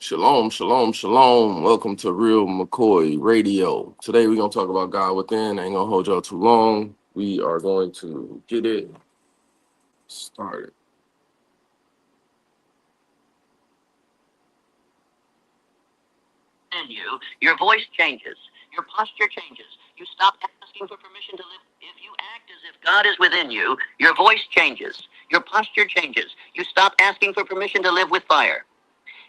Shalom, shalom, shalom. Welcome to Real McCoy Radio. Today we're going to talk about God within. I ain't going to hold y'all too long. We are going to get it started. In you, your voice changes, your posture changes. You stop asking for permission to live. If you act as if God is within you, your voice changes, your posture changes. You stop asking for permission to live with fire.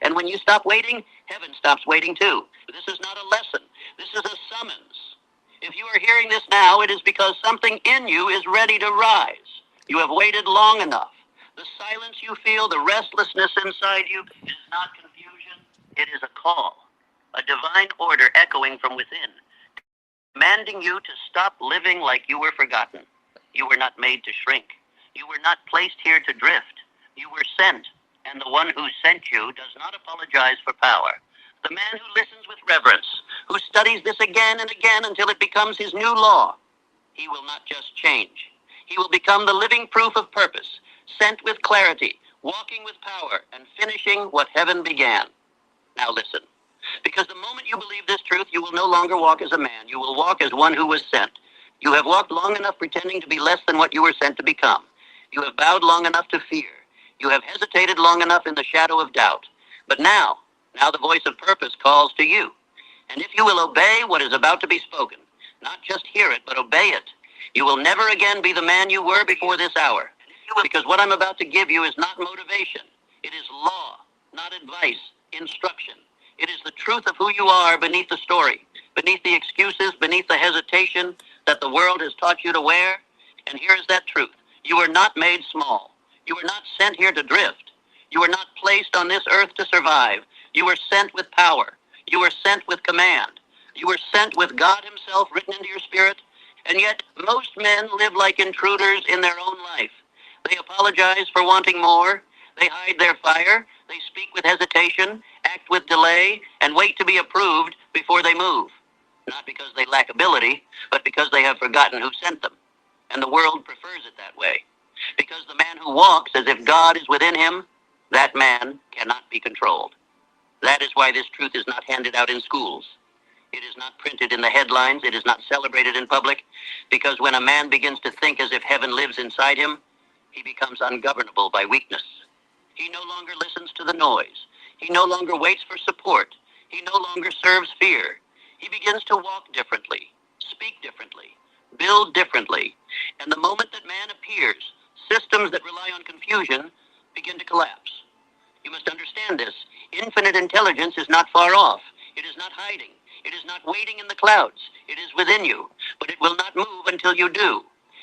And when you stop waiting, heaven stops waiting too. This is not a lesson. This is a summons. If you are hearing this now, it is because something in you is ready to rise. You have waited long enough. The silence you feel, the restlessness inside you is not confusion. It is a call, a divine order echoing from within, commanding you to stop living like you were forgotten. You were not made to shrink. You were not placed here to drift. You were sent, and the one who sent you does not apologize for power. The man who listens with reverence, who studies this again and again until it becomes his new law, he will not just change. He will become the living proof of purpose, sent with clarity, walking with power, and finishing what heaven began. Now listen. Because the moment you believe this truth, you will no longer walk as a man. You will walk as one who was sent. You have walked long enough pretending to be less than what you were sent to become. You have bowed long enough to fear. You have hesitated long enough in the shadow of doubt. But now the voice of purpose calls to you. And if you will obey what is about to be spoken, not just hear it, but obey it, you will never again be the man you were before this hour. Because what I'm about to give you is not motivation. It is law, not advice, instruction. It is the truth of who you are beneath the story, beneath the excuses, beneath the hesitation that the world has taught you to wear. And here is that truth. You are not made small. You are not sent here to drift. You are not placed on this earth to survive. You are sent with power. You are sent with command. You are sent with God himself written into your spirit. And yet most men live like intruders in their own life. They apologize for wanting more. They hide their fire. They speak with hesitation, act with delay, and wait to be approved before they move. Not because they lack ability, but because they have forgotten who sent them. And the world prefers it that way. Because the man who walks as if God is within him, that man cannot be controlled. That is why this truth is not handed out in schools. It is not printed in the headlines. It is not celebrated in public. Because when a man begins to think as if heaven lives inside him, he becomes ungovernable by weakness. He no longer listens to the noise. He no longer waits for support. He no longer serves fear. He begins to walk differently, speak differently, build differently. And the moment that man appears, systems that rely on confusion begin to collapse. You must understand this. Infinite intelligence is not far off. It is not hiding. It is not waiting in the clouds. It is within you, but it will not move until you do.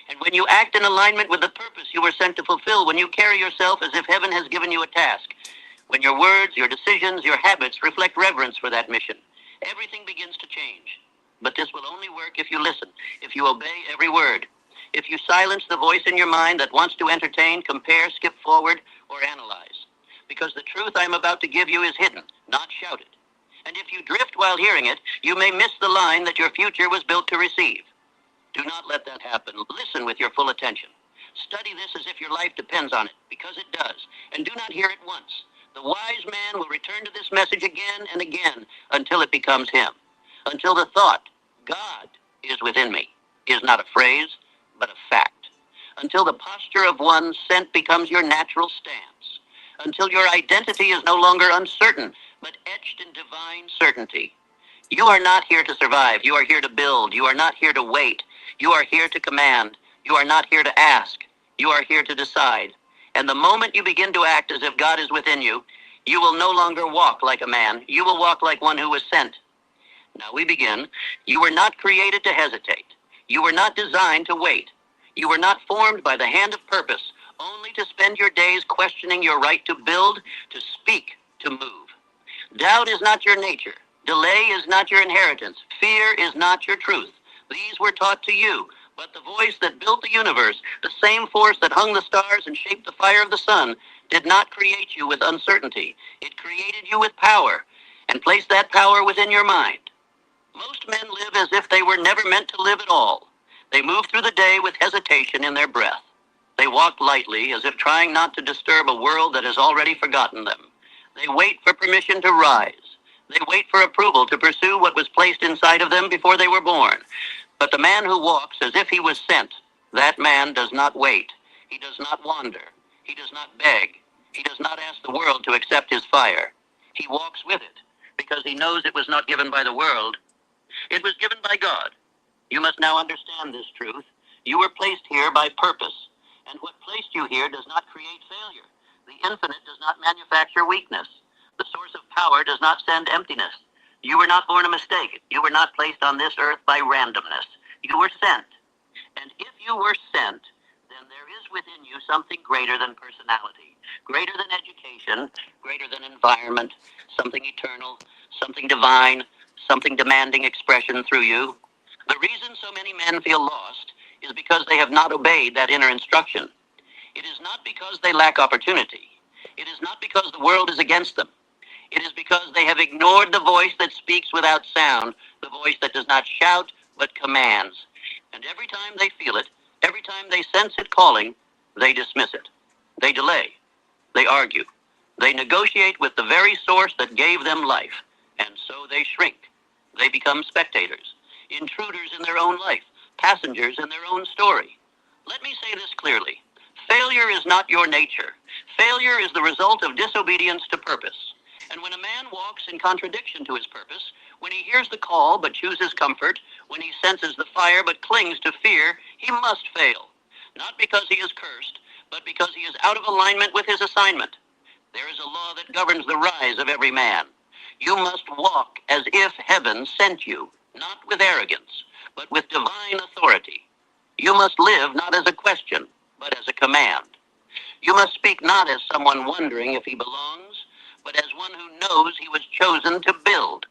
And when you act in alignment with the purpose you were sent to fulfill, when you carry yourself as if heaven has given you a task, when your words, your decisions, your habits reflect reverence for that mission, everything begins to change. But this will only work if you listen, if you obey every word, if you silence the voice in your mind that wants to entertain, compare, skip forward, or analyze. Because the truth I am about to give you is hidden, not shouted. And if you drift while hearing it, you may miss the line that your future was built to receive. Do not let that happen. Listen with your full attention. Study this as if your life depends on it, because it does. And do not hear it once. The wise man will return to this message again and again until it becomes him. Until the thought, God is within me, is not a phrase, but a fact. Until the posture of one sent becomes your natural stance. Until your identity is no longer uncertain, but etched in divine certainty. You are not here to survive. You are here to build. You are not here to wait. You are here to command. You are not here to ask. You are here to decide. And the moment you begin to act as if God is within you, you will no longer walk like a man. You will walk like one who was sent. Now we begin. You were not created to hesitate. You were not designed to wait. You were not formed by the hand of purpose, only to spend your days questioning your right to build, to speak, to move. Doubt is not your nature. Delay is not your inheritance. Fear is not your truth. These were taught to you, but the voice that built the universe, the same force that hung the stars and shaped the fire of the sun, did not create you with uncertainty. It created you with power and placed that power within your mind. Most men live as if they were never meant to live at all. They move through the day with hesitation in their breath. They walk lightly as if trying not to disturb a world that has already forgotten them. They wait for permission to rise. They wait for approval to pursue what was placed inside of them before they were born. But the man who walks as if he was sent, that man does not wait. He does not wander. He does not beg. He does not ask the world to accept his fire. He walks with it because he knows it was not given by the world. It was given by God. You must now understand this truth. You were placed here by purpose, and what placed you here does not create failure. The infinite does not manufacture weakness. The source of power does not send emptiness. You were not born a mistake. You were not placed on this earth by randomness. You were sent. And if you were sent, then there is within you something greater than personality, greater than education, greater than environment, something eternal, something divine, something demanding expression through you. The reason so many men feel lost is because they have not obeyed that inner instruction. It is not because they lack opportunity. It is not because the world is against them. It is because they have ignored the voice that speaks without sound, the voice that does not shout but commands. And every time they feel it, every time they sense it calling, they dismiss it. They delay. They argue. They negotiate with the very source that gave them life. And so they shrink. They become spectators, intruders in their own life, passengers in their own story. Let me say this clearly. Failure is not your nature. Failure is the result of disobedience to purpose. And when a man walks in contradiction to his purpose, when he hears the call but chooses comfort, when he senses the fire but clings to fear, he must fail. Not because he is cursed, but because he is out of alignment with his assignment. There is a law that governs the rise of every man. You must walk as if heaven sent you, not with arrogance, but with divine authority. You must live not as a question, but as a command. You must speak not as someone wondering if he belongs, but as one who knows he was chosen to build.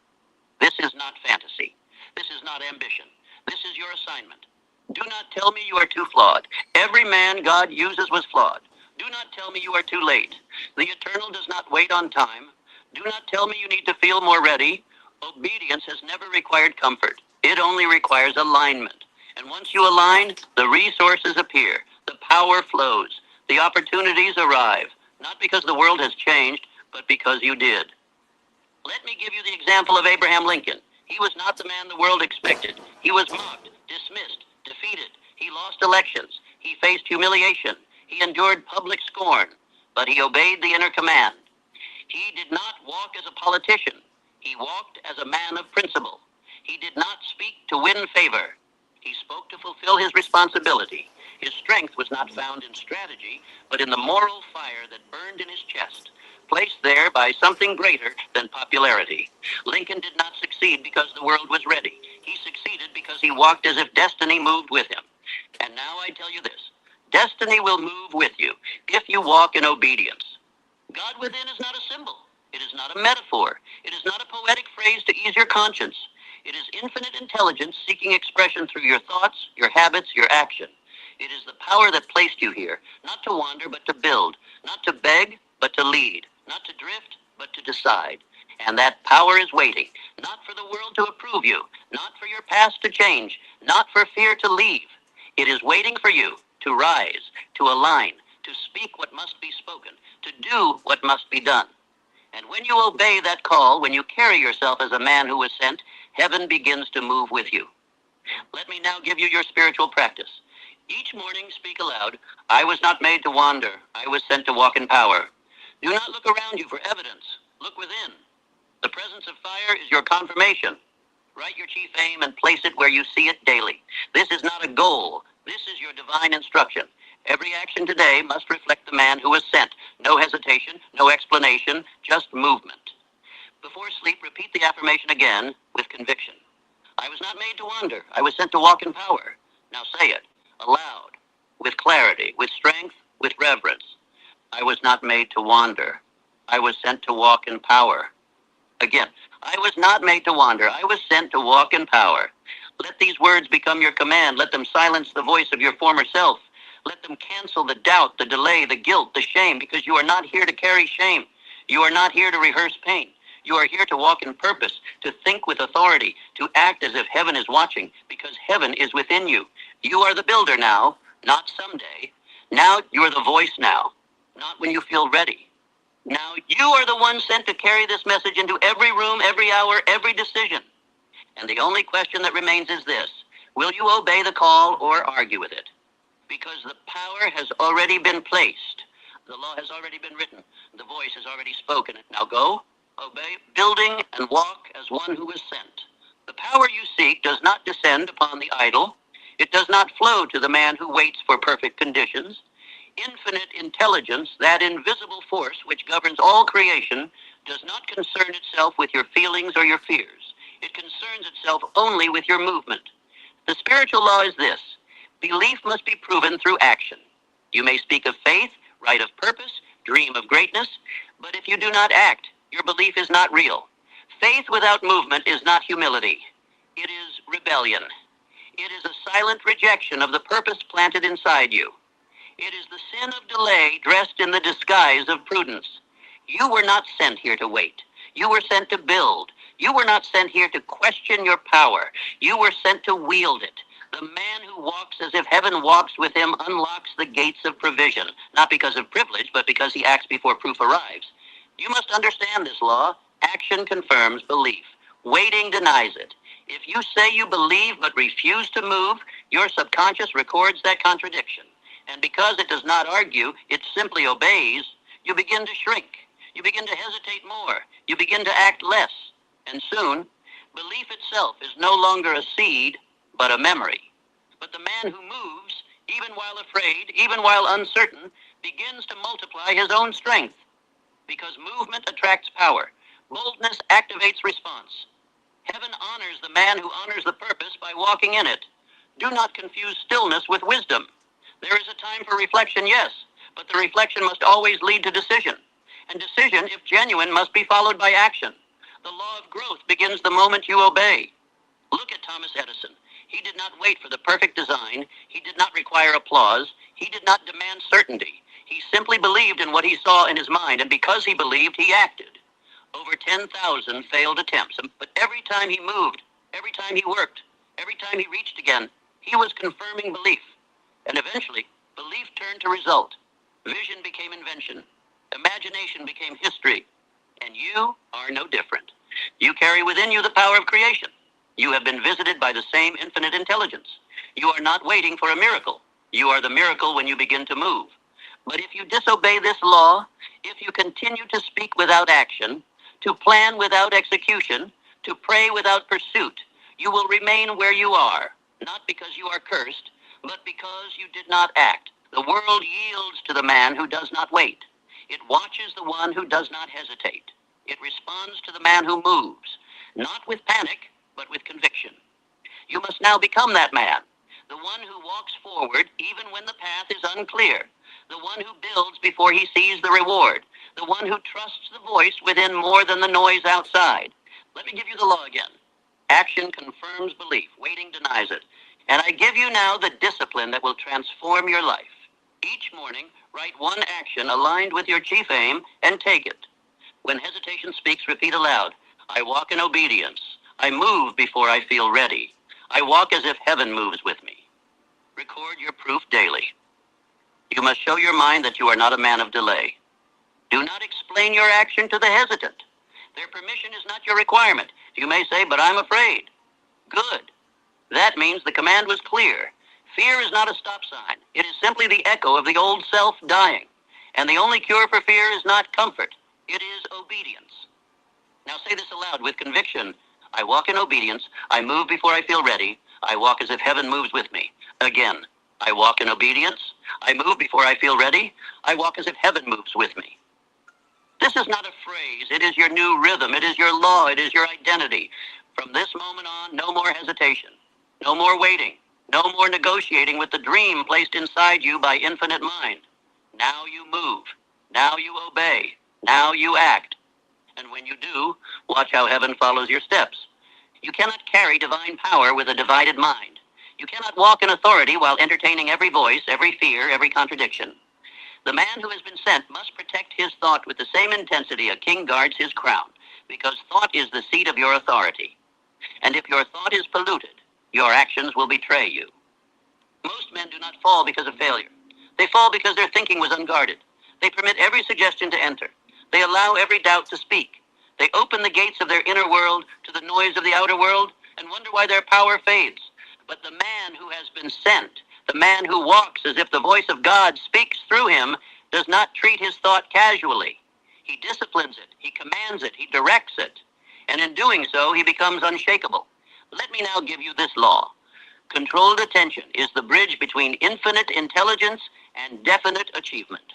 This is not fantasy. This is not ambition. This is your assignment. Do not tell me you are too flawed. Every man God uses was flawed. Do not tell me you are too late. The eternal does not wait on time. Do not tell me you need to feel more ready. Obedience has never required comfort. It only requires alignment. And once you align, the resources appear. The power flows. The opportunities arrive. Not because the world has changed, but because you did. Let me give you the example of Abraham Lincoln. He was not the man the world expected. He was mocked, dismissed, defeated. He lost elections. He faced humiliation. He endured public scorn. But he obeyed the inner command. He did not walk as a politician. He walked as a man of principle. He did not speak to win favor. He spoke to fulfill his responsibility. His strength was not found in strategy, but in the moral fire that burned in his chest, placed there by something greater than popularity. Lincoln did not succeed because the world was ready. He succeeded because he walked as if destiny moved with him. And now I tell you this, destiny will move with you if you walk in obedience. God within is not a symbol. It is not a metaphor. It is not a poetic phrase to ease your conscience. It is infinite intelligence seeking expression through your thoughts, your habits, your action. It is the power that placed you here, not to wander, but to build, not to beg, but to lead, not to drift, but to decide. And that power is waiting, not for the world to approve you, not for your past to change, not for fear to leave. It is waiting for you to rise, to align, to speak what must be spoken, to do what must be done. And when you obey that call, when you carry yourself as a man who was sent, heaven begins to move with you. Let me now give you your spiritual practice. Each morning speak aloud, I was not made to wander, I was sent to walk in power. Do not look around you for evidence, look within. The presence of fire is your confirmation. Write your chief aim and place it where you see it daily. This is not a goal, this is your divine instruction. Every action today must reflect the man who was sent. No hesitation, no explanation, just movement. Before sleep, repeat the affirmation again with conviction. I was not made to wander. I was sent to walk in power. Now say it aloud, with clarity, with strength, with reverence. I was not made to wander. I was sent to walk in power. Again, I was not made to wander. I was sent to walk in power. Let these words become your command. Let them silence the voice of your former self. Let them cancel the doubt, the delay, the guilt, the shame, because you are not here to carry shame. You are not here to rehearse pain. You are here to walk in purpose, to think with authority, to act as if heaven is watching, because heaven is within you. You are the builder now, not someday. Now you are the voice now, not when you feel ready, Now you are the one sent to carry this message into every room, every hour, every decision. And the only question that remains is this: will you obey the call or argue with it? Because the power has already been placed. The law has already been written. The voice has already spoken it. Now go, obey, building and walk as one who is sent. The power you seek does not descend upon the idle. It does not flow to the man who waits for perfect conditions. Infinite intelligence, that invisible force which governs all creation, does not concern itself with your feelings or your fears. It concerns itself only with your movement. The spiritual law is this: belief must be proven through action. You may speak of faith, write of purpose, dream of greatness, but if you do not act, your belief is not real. Faith without movement is not humility. It is rebellion. It is a silent rejection of the purpose planted inside you. It is the sin of delay dressed in the disguise of prudence. You were not sent here to wait. You were sent to build. You were not sent here to question your power. You were sent to wield it. The man who walks as if heaven walks with him unlocks the gates of provision, not because of privilege, but because he acts before proof arrives. You must understand this law. Action confirms belief. Waiting denies it. If you say you believe but refuse to move, your subconscious records that contradiction. And because it does not argue, it simply obeys, you begin to shrink. You begin to hesitate more. You begin to act less. And soon, belief itself is no longer a seed, but a memory. But the man who moves, even while afraid, even while uncertain, begins to multiply his own strength. Because movement attracts power. Boldness activates response. Heaven honors the man who honors the purpose by walking in it. Do not confuse stillness with wisdom. There is a time for reflection, yes, but the reflection must always lead to decision. And decision, if genuine, must be followed by action. The law of growth begins the moment you obey. Look at Thomas Edison. He did not wait for the perfect design. He did not require applause. He did not demand certainty. He simply believed in what he saw in his mind, and because he believed, he acted. Over 10,000 failed attempts, but every time he moved, every time he worked, every time he reached again, he was confirming belief. And eventually, belief turned to result. Vision became invention. Imagination became history. And you are no different. You carry within you the power of creation. You have been visited by the same infinite intelligence. You are not waiting for a miracle. You are the miracle when you begin to move. But if you disobey this law, if you continue to speak without action, to plan without execution, to pray without pursuit, you will remain where you are, not because you are cursed, but because you did not act. The world yields to the man who does not wait. It watches the one who does not hesitate. It responds to the man who moves, not with panic, but with conviction. You must now become that man, the one who walks forward even when the path is unclear, the one who builds before he sees the reward, the one who trusts the voice within more than the noise outside. Let me give you the law again. Action confirms belief. Waiting denies it. And I give you now the discipline that will transform your life. Each morning, write one action aligned with your chief aim and take it. When hesitation speaks, repeat aloud: I walk in obedience. I move before I feel ready. I walk as if heaven moves with me. Record your proof daily. You must show your mind that you are not a man of delay. Do not explain your action to the hesitant. Their permission is not your requirement. You may say, but I'm afraid. Good. That means the command was clear. Fear is not a stop sign. It is simply the echo of the old self dying. And the only cure for fear is not comfort. It is obedience. Now say this aloud with conviction. I walk in obedience. I move before I feel ready. I walk as if heaven moves with me. Again, I walk in obedience. I move before I feel ready. I walk as if heaven moves with me. This is not a phrase. It is your new rhythm. It is your law. It is your identity. From this moment on, no more hesitation. No more waiting. No more negotiating with the dream placed inside you by infinite mind. Now you move. Now you obey. Now you act. And when you do, watch how heaven follows your steps. You cannot carry divine power with a divided mind. You cannot walk in authority while entertaining every voice, every fear, every contradiction. The man who has been sent must protect his thought with the same intensity a king guards his crown, because thought is the seat of your authority. And if your thought is polluted, your actions will betray you. Most men do not fall because of failure. They fall because their thinking was unguarded. They permit every suggestion to enter. They allow every doubt to speak. They open the gates of their inner world to the noise of the outer world and wonder why their power fades. But the man who has been sent, the man who walks as if the voice of God speaks through him, does not treat his thought casually. He disciplines it, he commands it, he directs it. And in doing so, he becomes unshakable. Let me now give you this law. Controlled attention is the bridge between infinite intelligence and definite achievement.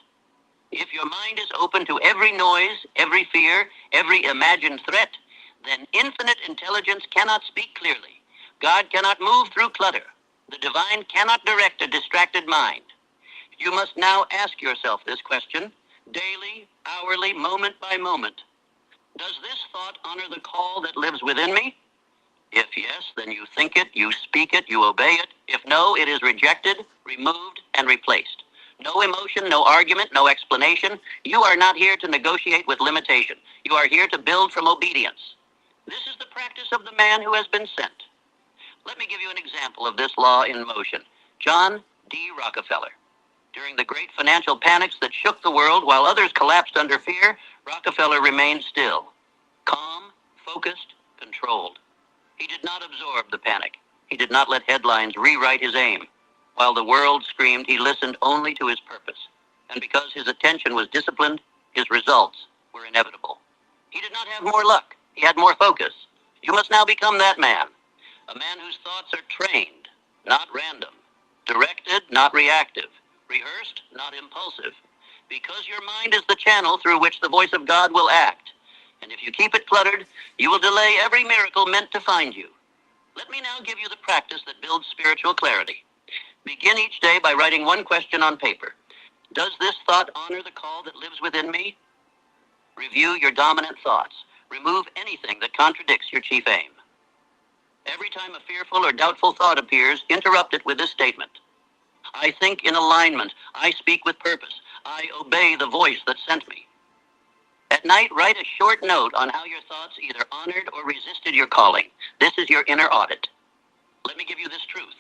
If your mind is open to every noise, every fear, every imagined threat, then infinite intelligence cannot speak clearly. God cannot move through clutter. The divine cannot direct a distracted mind. You must now ask yourself this question, daily, hourly, moment by moment. Does this thought honor the call that lives within me? If yes, then you think it, you speak it, you obey it. If no, it is rejected, removed, and replaced. No emotion, no argument, no explanation. You are not here to negotiate with limitation. You are here to build from obedience. This is the practice of the man who has been sent. Let me give you an example of this law in motion. John D. Rockefeller. During the great financial panics that shook the world while others collapsed under fear, Rockefeller remained still, calm, focused, controlled. He did not absorb the panic. He did not let headlines rewrite his aim. While the world screamed, he listened only to his purpose. And because his attention was disciplined, his results were inevitable. He did not have more luck. He had more focus. You must now become that man. A man whose thoughts are trained, not random. Directed, not reactive. Rehearsed, not impulsive. Because your mind is the channel through which the voice of God will act. And if you keep it cluttered, you will delay every miracle meant to find you. Let me now give you the practice that builds spiritual clarity. Begin each day by writing one question on paper. Does this thought honor the call that lives within me? Review your dominant thoughts. Remove anything that contradicts your chief aim. Every time a fearful or doubtful thought appears, interrupt it with this statement. I think in alignment. I speak with purpose. I obey the voice that sent me. At night, write a short note on how your thoughts either honored or resisted your calling. This is your inner audit. Let me give you this truth.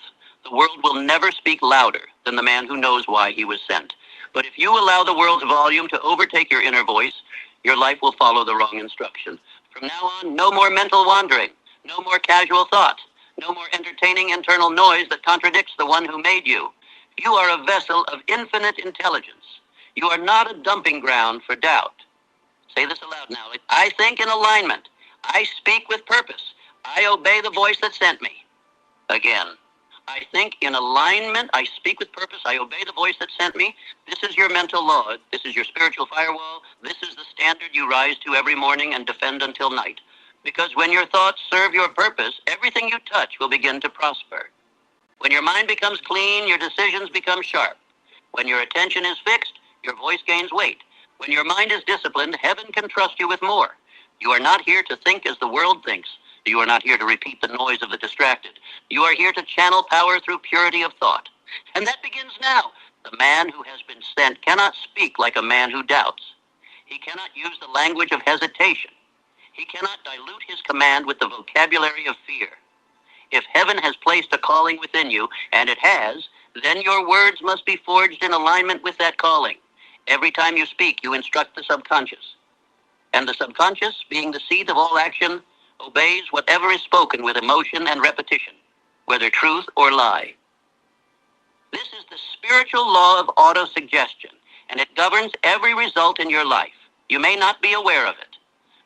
The world will never speak louder than the man who knows why he was sent. But if you allow the world's volume to overtake your inner voice, your life will follow the wrong instruction. From now on, no more mental wandering, no more casual thought, no more entertaining internal noise that contradicts the one who made you. You are a vessel of infinite intelligence. You are not a dumping ground for doubt. Say this aloud now. I think in alignment. I speak with purpose. I obey the voice that sent me. Again. I think in alignment. I speak with purpose. I obey the voice that sent me. This is your mental law. This is your spiritual firewall. This is the standard you rise to every morning and defend until night. Because when your thoughts serve your purpose, everything you touch will begin to prosper. When your mind becomes clean, your decisions become sharp. When your attention is fixed, your voice gains weight. When your mind is disciplined, heaven can trust you with more. You are not here to think as the world thinks. You are not here to repeat the noise of the distracted. You are here to channel power through purity of thought. And that begins now. The man who has been sent cannot speak like a man who doubts. He cannot use the language of hesitation. He cannot dilute his command with the vocabulary of fear. If heaven has placed a calling within you, and it has, then your words must be forged in alignment with that calling. Every time you speak, you instruct the subconscious. And the subconscious, being the seat of all action, obeys whatever is spoken with emotion and repetition, whether truth or lie. This is the spiritual law of autosuggestion, and it governs every result in your life. You may not be aware of it,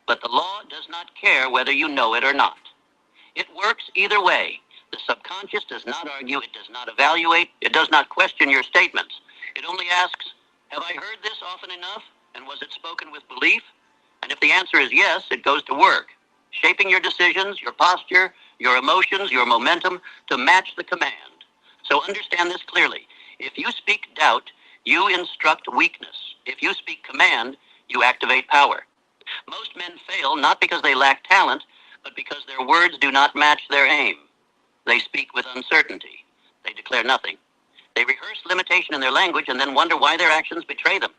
but the law does not care whether you know it or not. It works either way. The subconscious does not argue, it does not evaluate, it does not question your statements. It only asks, have I heard this often enough, and was it spoken with belief? And if the answer is yes, it goes to work, shaping your decisions, your posture, your emotions, your momentum to match the command. So understand this clearly. If you speak doubt, you instruct weakness. If you speak command, you activate power. Most men fail not because they lack talent, but because their words do not match their aim. They speak with uncertainty. They declare nothing. They rehearse limitation in their language and then wonder why their actions betray them.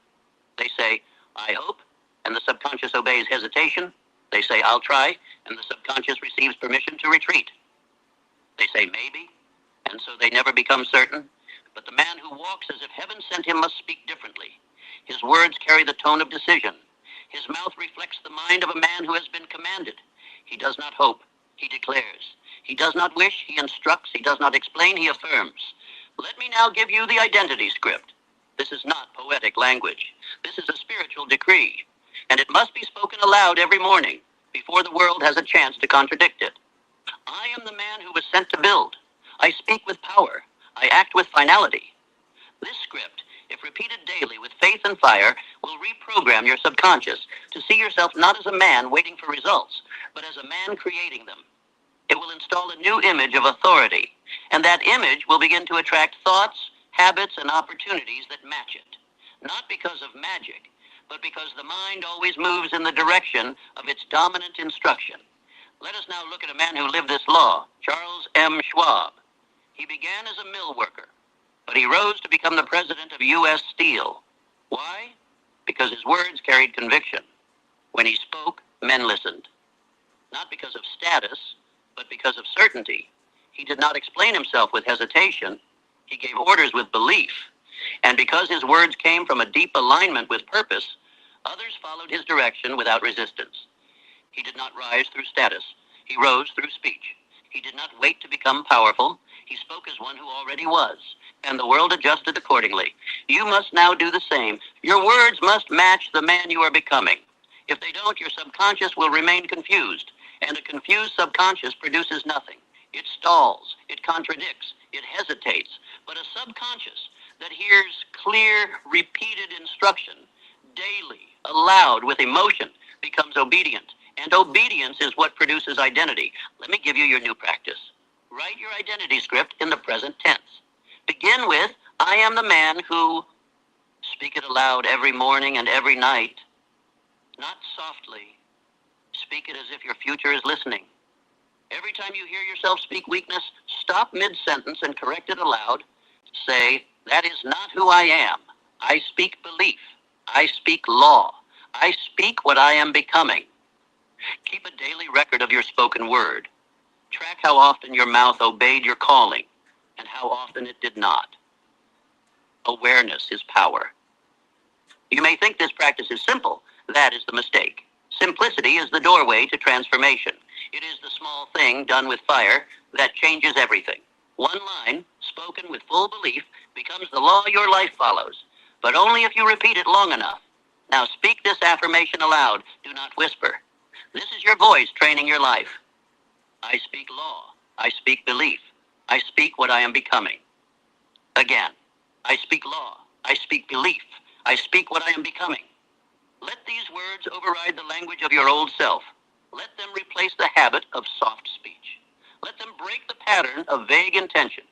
They say, I hope, and the subconscious obeys hesitation. They say, I'll try, and the subconscious receives permission to retreat. They say, maybe, and so they never become certain. But the man who walks as if heaven sent him must speak differently. His words carry the tone of decision. His mouth reflects the mind of a man who has been commanded. He does not hope, he declares. He does not wish, he instructs. He does not explain, he affirms. Let me now give you the identity script. This is not poetic language. This is a spiritual decree, and it must be spoken aloud every morning before the world has a chance to contradict it. I am the man who was sent to build. I speak with power. I act with finality. This script, if repeated daily with faith and fire, will reprogram your subconscious to see yourself not as a man waiting for results, but as a man creating them. It will install a new image of authority, and that image will begin to attract thoughts, habits, and opportunities that match it. Not because of magic, but because the mind always moves in the direction of its dominant instruction. Let us now look at a man who lived this law, Charles M. Schwab. He began as a mill worker, but he rose to become the president of U.S. Steel. Why? Because his words carried conviction. When he spoke, men listened. Not because of status, but because of certainty. He did not explain himself with hesitation. He gave orders with belief. And because his words came from a deep alignment with purpose, others followed his direction without resistance. He did not rise through status. He rose through speech. He did not wait to become powerful. He spoke as one who already was, and the world adjusted accordingly. You must now do the same. Your words must match the man you are becoming. If they don't, your subconscious will remain confused, and a confused subconscious produces nothing. It stalls, it contradicts, it hesitates. But a subconscious that hears clear, repeated instruction daily, aloud, with emotion, becomes obedient. And obedience is what produces identity. Let me give you your new practice. Write your identity script in the present tense. Begin with, I am the man who, speak it aloud every morning and every night. Not softly. Speak it as if your future is listening. Every time you hear yourself speak weakness, stop mid-sentence and correct it aloud. Say, that is not who I am. I speak belief. I speak law. I speak what I am becoming. Keep a daily record of your spoken word. Track how often your mouth obeyed your calling and how often it did not. Awareness is power. You may think this practice is simple. That is the mistake. Simplicity is the doorway to transformation. It is the small thing done with fire that changes everything. One line, spoken with full belief, becomes the law your life follows, but only if you repeat it long enough. Now speak this affirmation aloud. Do not whisper. This is your voice training your life. I speak law. I speak belief. I speak what I am becoming. Again, I speak law. I speak belief. I speak what I am becoming. Let these words override the language of your old self. Let them replace the habit of soft speech. Let them break the pattern of vague intention.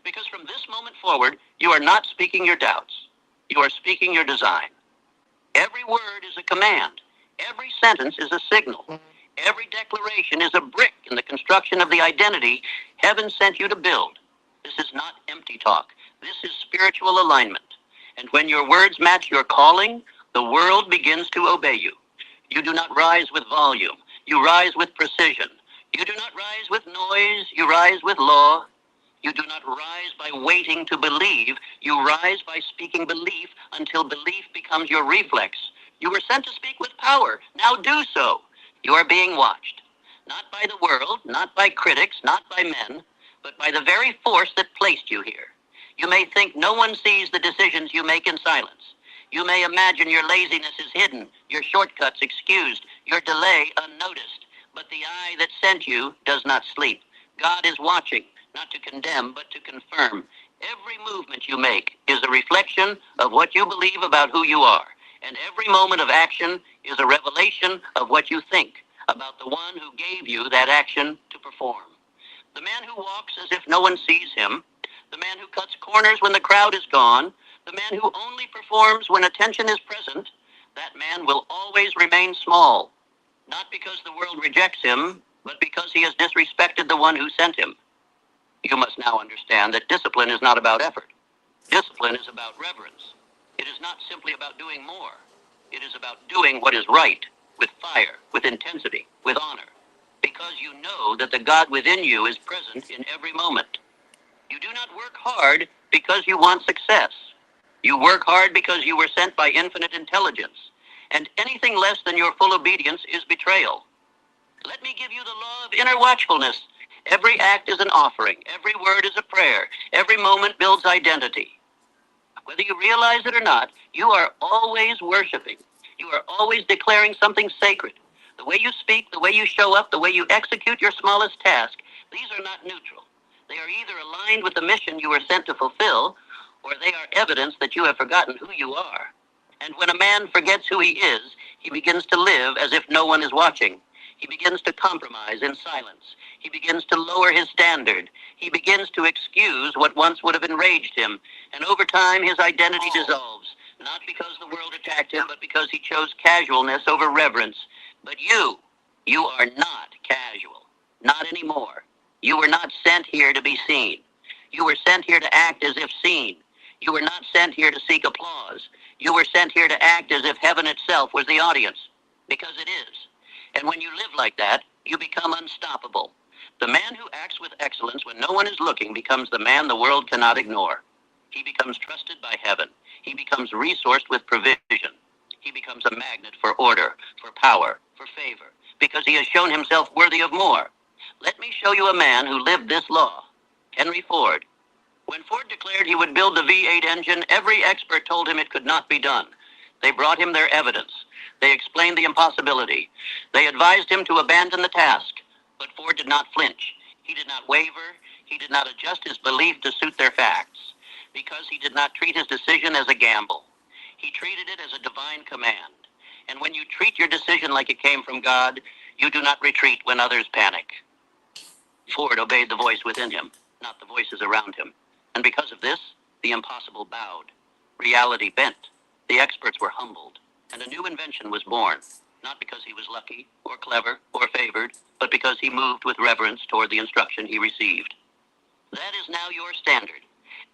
Because from this moment forward, you are not speaking your doubts. You are speaking your design. Every word is a command. Every sentence is a signal. Every declaration is a brick in the construction of the identity heaven sent you to build. This is not empty talk. This is spiritual alignment. And when your words match your calling, the world begins to obey you. You do not rise with volume. You rise with precision. You do not rise with noise. You rise with law. You do not rise by waiting to believe. You rise by speaking belief until belief becomes your reflex. You were sent to speak with power. Now do so. You are being watched. Not by the world, not by critics, not by men, but by the very force that placed you here. You may think no one sees the decisions you make in silence. You may imagine your laziness is hidden, your shortcuts excused, your delay unnoticed. But the eye that sent you does not sleep. God is watching, not to condemn, but to confirm. Every movement you make is a reflection of what you believe about who you are. And every moment of action is a revelation of what you think about the one who gave you that action to perform. The man who walks as if no one sees him, the man who cuts corners when the crowd is gone, the man who only performs when attention is present, that man will always remain small. Not because the world rejects him, but because he has disrespected the one who sent him. You must now understand that discipline is not about effort. Discipline is about reverence. It is not simply about doing more. It is about doing what is right, with fire, with intensity, with honor, because you know that the God within you is present in every moment. You do not work hard because you want success. You work hard because you were sent by infinite intelligence, And anything less than your full obedience is betrayal. Let me give you the law of inner watchfulness. Every act is an offering. Every word is a prayer. Every moment builds identity. Whether you realize it or not, you are always worshiping. You are always declaring something sacred. The way you speak, the way you show up, the way you execute your smallest task, these are not neutral. They are either aligned with the mission you were sent to fulfill, or they are evidence that you have forgotten who you are. And when a man forgets who he is, he begins to live as if no one is watching. He begins to compromise in silence. He begins to lower his standard. He begins to excuse what once would have enraged him. And over time, his identity dissolves, not because the world attacked him, but because he chose casualness over reverence. But you are not casual. Not anymore. You were not sent here to be seen. You were sent here to act as if seen. You were not sent here to seek applause. You were sent here to act as if heaven itself was the audience, because it is. And when you live like that, you become unstoppable. The man who acts with excellence when no one is looking becomes the man the world cannot ignore. He becomes trusted by heaven. He becomes resourced with provision. He becomes a magnet for order, for power, for favor, because he has shown himself worthy of more. Let me show you a man who lived this law. Henry Ford. When Ford declared he would build the V8 engine, every expert told him it could not be done. They brought him their evidence. They explained the impossibility. They advised him to abandon the task. But Ford did not flinch. He did not waver. He did not adjust his belief to suit their facts, because he did not treat his decision as a gamble. He treated it as a divine command. And when you treat your decision like it came from God, you do not retreat when others panic. Ford obeyed the voice within him, not the voices around him. And because of this, the impossible bowed. Reality bent. The experts were humbled. And a new invention was born, not because he was lucky or clever or favored, but because he moved with reverence toward the instruction he received. That is now your standard.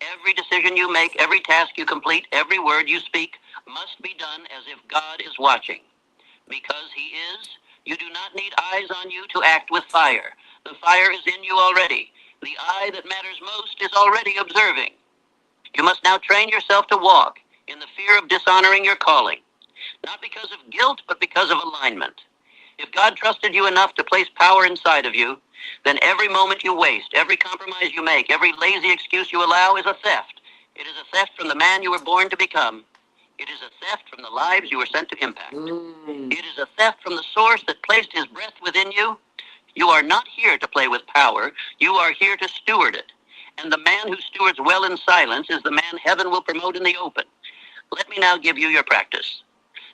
Every decision you make, every task you complete, every word you speak must be done as if God is watching. Because he is, you do not need eyes on you to act with fire. The fire is in you already. The eye that matters most is already observing. You must now train yourself to walk in the fear of dishonoring your calling, not because of guilt, but because of alignment. If God trusted you enough to place power inside of you, then every moment you waste, every compromise you make, every lazy excuse you allow is a theft. It is a theft from the man you were born to become. It is a theft from the lives you were sent to impact. It is a theft from the source that placed his breath within you. You are not here to play with power. You are here to steward it. And the man who stewards well in silence is the man heaven will promote in the open. Let me now give you your practice.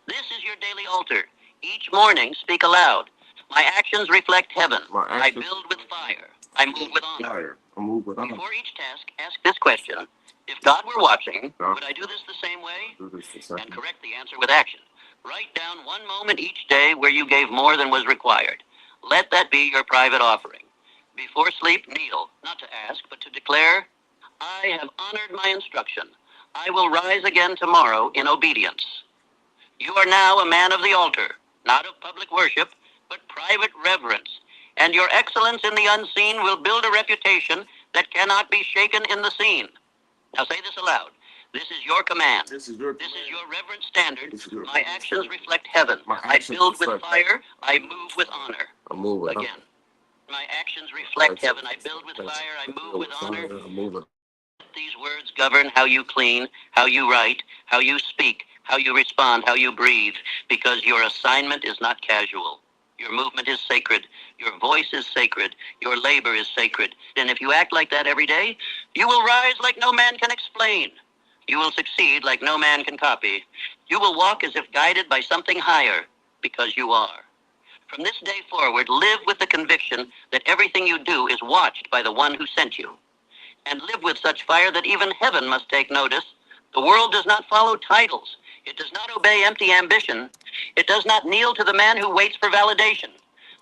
This is your daily altar. Each morning, speak aloud. My actions reflect heaven. I build with fire. I move with honor. Before each task, ask this question. If God were watching, would I do this the same way? And correct the answer with action. Write down one moment each day where you gave more than was required. Let that be your private offering. Before sleep, kneel, not to ask, but to declare, I have honored my instruction. I will rise again tomorrow in obedience. You are now a man of the altar, not of public worship, but private reverence. And your excellence in the unseen will build a reputation that cannot be shaken in the seen. Now say this aloud. This is your command. This is your reverent standard. My actions reflect heaven. I build with fire. I move with honor. Again. My actions reflect heaven. I build with fire. I move with honor. These words govern how you clean, how you write, how you speak, how you respond, how you breathe, because your assignment is not casual. Your movement is sacred. Your voice is sacred. Your labor is sacred. And if you act like that every day, you will rise like no man can explain. You will succeed like no man can copy. You will walk as if guided by something higher, because you are. From this day forward, live with the conviction that everything you do is watched by the one who sent you. And live with such fire that even heaven must take notice. The world does not follow titles. It does not obey empty ambition. It does not kneel to the man who waits for validation.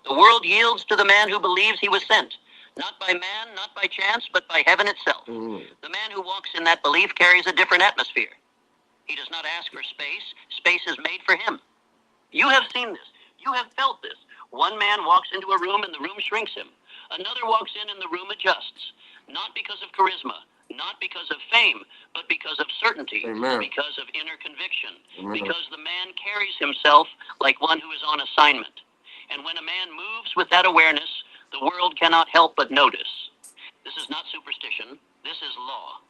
The world yields to the man who believes he was sent, not by man, not by chance, but by heaven itself. The man who walks in that belief carries a different atmosphere. He does not ask for space. Space is made for him. You have seen this. You have felt this. One man walks into a room and the room shrinks him. Another walks in and the room adjusts. Not because of charisma, not because of fame, but because of certainty, Amen. because of inner conviction, Amen. because the man carries himself like one who is on assignment. And when a man moves with that awareness, the world cannot help but notice. This is not superstition, this is law.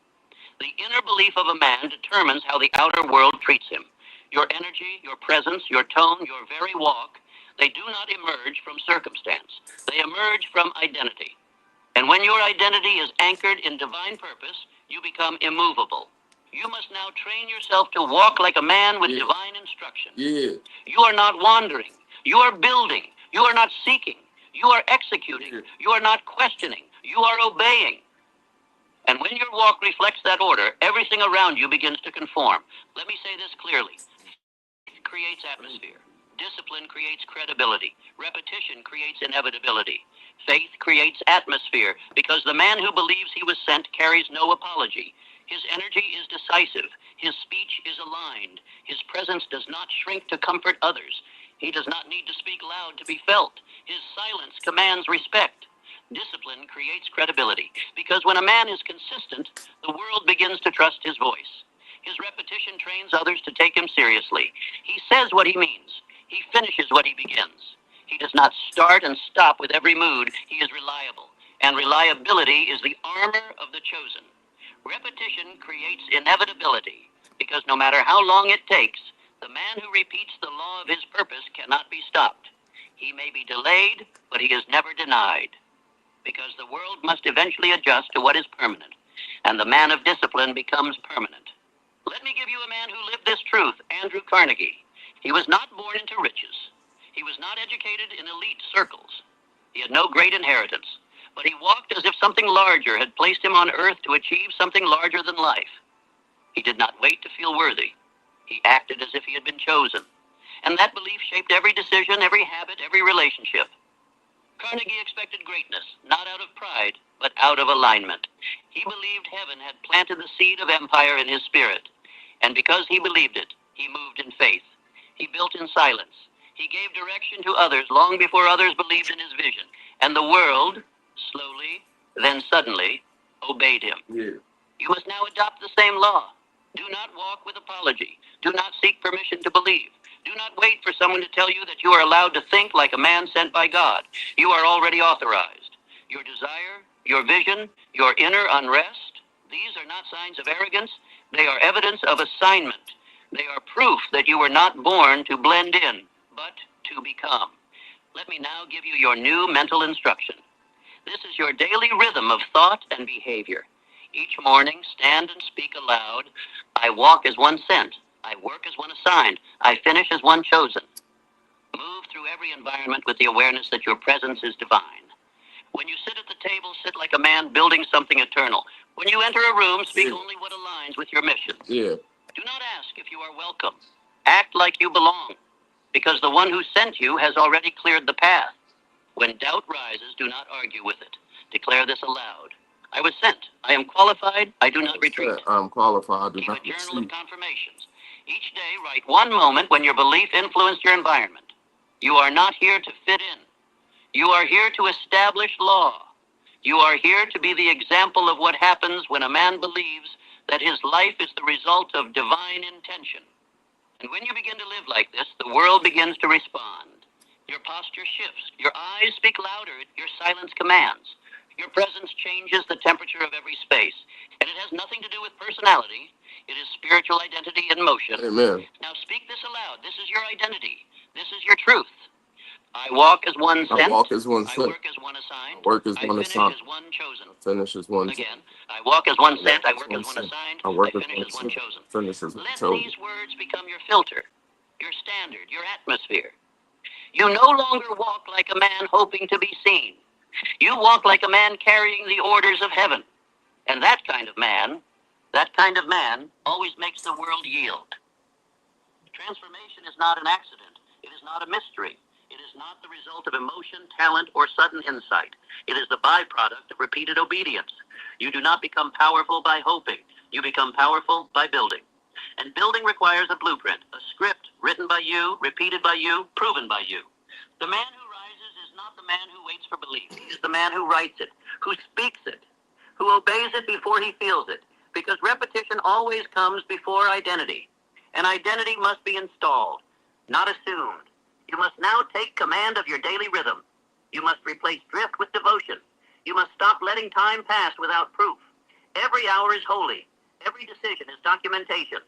The inner belief of a man determines how the outer world treats him. Your energy, your presence, your tone, your very walk, they do not emerge from circumstance. They emerge from identity. And when your identity is anchored in divine purpose, you become immovable. You must now train yourself to walk like a man with divine instruction. You are not wandering. You are building. You are not seeking. You are executing. You are not questioning. You are obeying. And when your walk reflects that order, everything around you begins to conform. Let me say this clearly. It creates atmosphere. Discipline creates credibility. Repetition creates inevitability. Faith creates atmosphere because the man who believes he was sent carries no apology. His energy is decisive. His speech is aligned. His presence does not shrink to comfort others. He does not need to speak loud to be felt. His silence commands respect. Discipline creates credibility because when a man is consistent, the world begins to trust his voice. His repetition trains others to take him seriously. He says what he means. He finishes what he begins. He does not start and stop with every mood. He is reliable. And reliability is the armor of the chosen. Repetition creates inevitability because no matter how long it takes, the man who repeats the law of his purpose cannot be stopped. He may be delayed, but he is never denied because the world must eventually adjust to what is permanent, and the man of discipline becomes permanent. Let me give you a man who lived this truth, Andrew Carnegie. He was not born into riches. He was not educated in elite circles. He had no great inheritance, but he walked as if something larger had placed him on earth to achieve something larger than life. He did not wait to feel worthy. He acted as if he had been chosen. And that belief shaped every decision, every habit, every relationship. Carnegie expected greatness, not out of pride, but out of alignment. He believed heaven had planted the seed of empire in his spirit. And because he believed it, he moved in faith. He built in silence. He gave direction to others long before others believed in his vision. And the world, slowly, then suddenly, obeyed him. You must now adopt the same law. Do not walk with apology. Do not seek permission to believe. Do not wait for someone to tell you that you are allowed to think like a man sent by God. You are already authorized. Your desire, your vision, your inner unrest, these are not signs of arrogance. They are evidence of assignment. They are proof that you were not born to blend in, but to become. Let me now give you your new mental instruction. This is your daily rhythm of thought and behavior. Each morning, stand and speak aloud. I walk as one sent. I work as one assigned. I finish as one chosen. Move through every environment with the awareness that your presence is divine. When you sit at the table, sit like a man building something eternal. When you enter a room, speak only what aligns with your mission. Do not ask if you are welcome. Act like you belong, because the one who sent you has already cleared the path. When doubt rises, do not argue with it. Declare this aloud. I was sent. I am qualified. I do not retreat. I am qualified. I do Keep not a journal retreat. of confirmations. Each day, write one moment when your belief influenced your environment. You are not here to fit in. You are here to establish law. You are here to be the example of what happens when a man believes that his life is the result of divine intention. And when you begin to live like this, the world begins to respond. Your posture shifts. Your eyes speak louder. Your silence commands. Your presence changes the temperature of every space. And it has nothing to do with personality. It is spiritual identity in motion. Amen. Now speak this aloud. This is your identity. This is your truth. I walk as one sent. I walk as one I sent. work as one assigned. I work as I one finish assigned. as one chosen. Finish as one. Again, I walk as one sent. I as work one as one sent. assigned. I work I as finish one as one sent. chosen. Finish as one Let chosen. these words become your filter, your standard, your atmosphere. You no longer walk like a man hoping to be seen. You walk like a man carrying the orders of heaven. And that kind of man always makes the world yield. Transformation is not an accident. It is not a mystery. It is not the result of emotion, talent, or sudden insight. It is the byproduct of repeated obedience. You do not become powerful by hoping. You become powerful by building. And building requires a blueprint, a script written by you, repeated by you, proven by you. The man who rises is not the man who waits for belief. He is the man who writes it, who speaks it, who obeys it before he feels it, because repetition always comes before identity. And identity must be installed, not assumed. You must now take command of your daily rhythm. You must replace drift with devotion. You must stop letting time pass without proof. Every hour is holy. Every decision is documentation.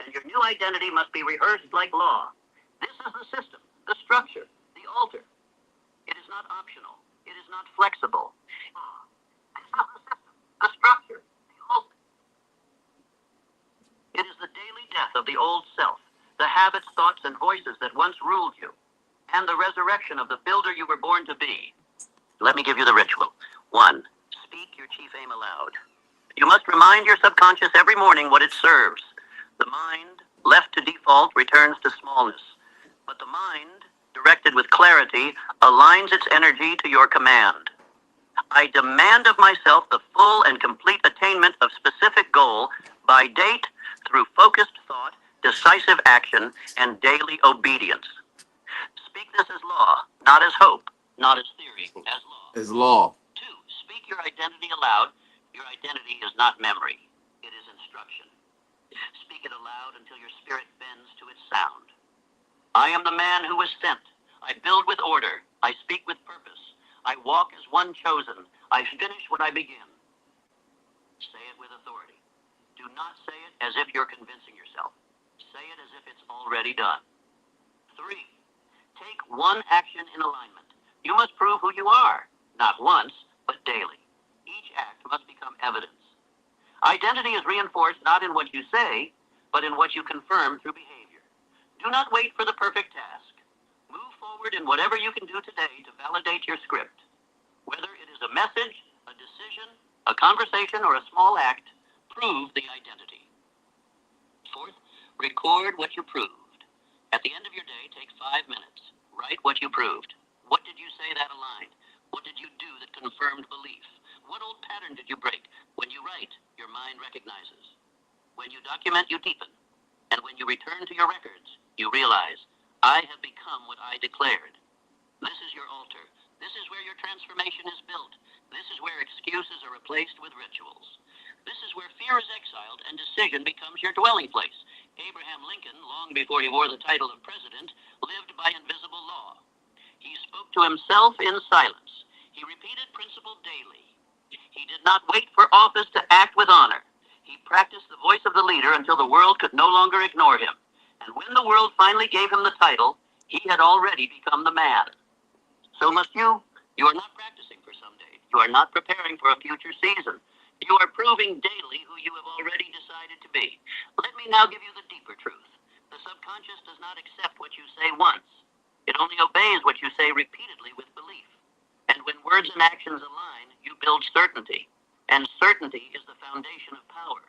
And your new identity must be rehearsed like law. This is the system, the structure, the altar. It is not optional. It is not flexible. This is the system, the structure, the altar. It is the daily death of the old self, the habits, thoughts, and voices that once ruled you, and the resurrection of the builder you were born to be. Let me give you the ritual. 1. Speak your chief aim aloud. You must remind your subconscious every morning what it serves. The mind, left to default, returns to smallness. But the mind, directed with clarity, aligns its energy to your command. I demand of myself the full and complete attainment of specific goal by date through focused thought, decisive action, and daily obedience. Speak this as law, not as hope, not as theory, as law. As law. 2. Speak your identity aloud. Your identity is not memory. It is instruction. Speak it aloud until your spirit bends to its sound. I am the man who was sent. I build with order. I speak with purpose. I walk as one chosen. I finish what I begin. Say it with authority. Do not say it as if you're convincing yourself. Say it as if it's already done. 3. Take one action in alignment. You must prove who you are, not once, but daily. Each act must become evidence. Identity is reinforced not in what you say, but in what you confirm through behavior. Do not wait for the perfect task. Move forward in whatever you can do today to validate your script. Whether it is a message, a decision, a conversation, or a small act, prove the identity. 4th, record what you proved. At the end of your day, take 5 minutes. Write what you proved. What did you say that aligned? What did you do that confirmed belief? What old pattern did you break? When you write, your mind recognizes. When you document, you deepen. And when you return to your records, you realize, I have become what I declared. This is your altar. This is where your transformation is built. This is where excuses are replaced with rituals. This is where fear is exiled and decision becomes your dwelling place. Abraham Lincoln, long before he wore the title of president, lived by invisible law. He spoke to himself in silence. He repeated principle daily. He did not wait for office to act with honor. He practiced the voice of the leader until the world could no longer ignore him. And when the world finally gave him the title, he had already become the man. So must you. You are not practicing for someday. You are not preparing for a future season. You are proving daily who you have already decided to be. Let me now give you the deeper truth. The subconscious does not accept what you say once. It only obeys what you say repeatedly with belief. And when words and actions align, you build certainty. And certainty is the foundation of power.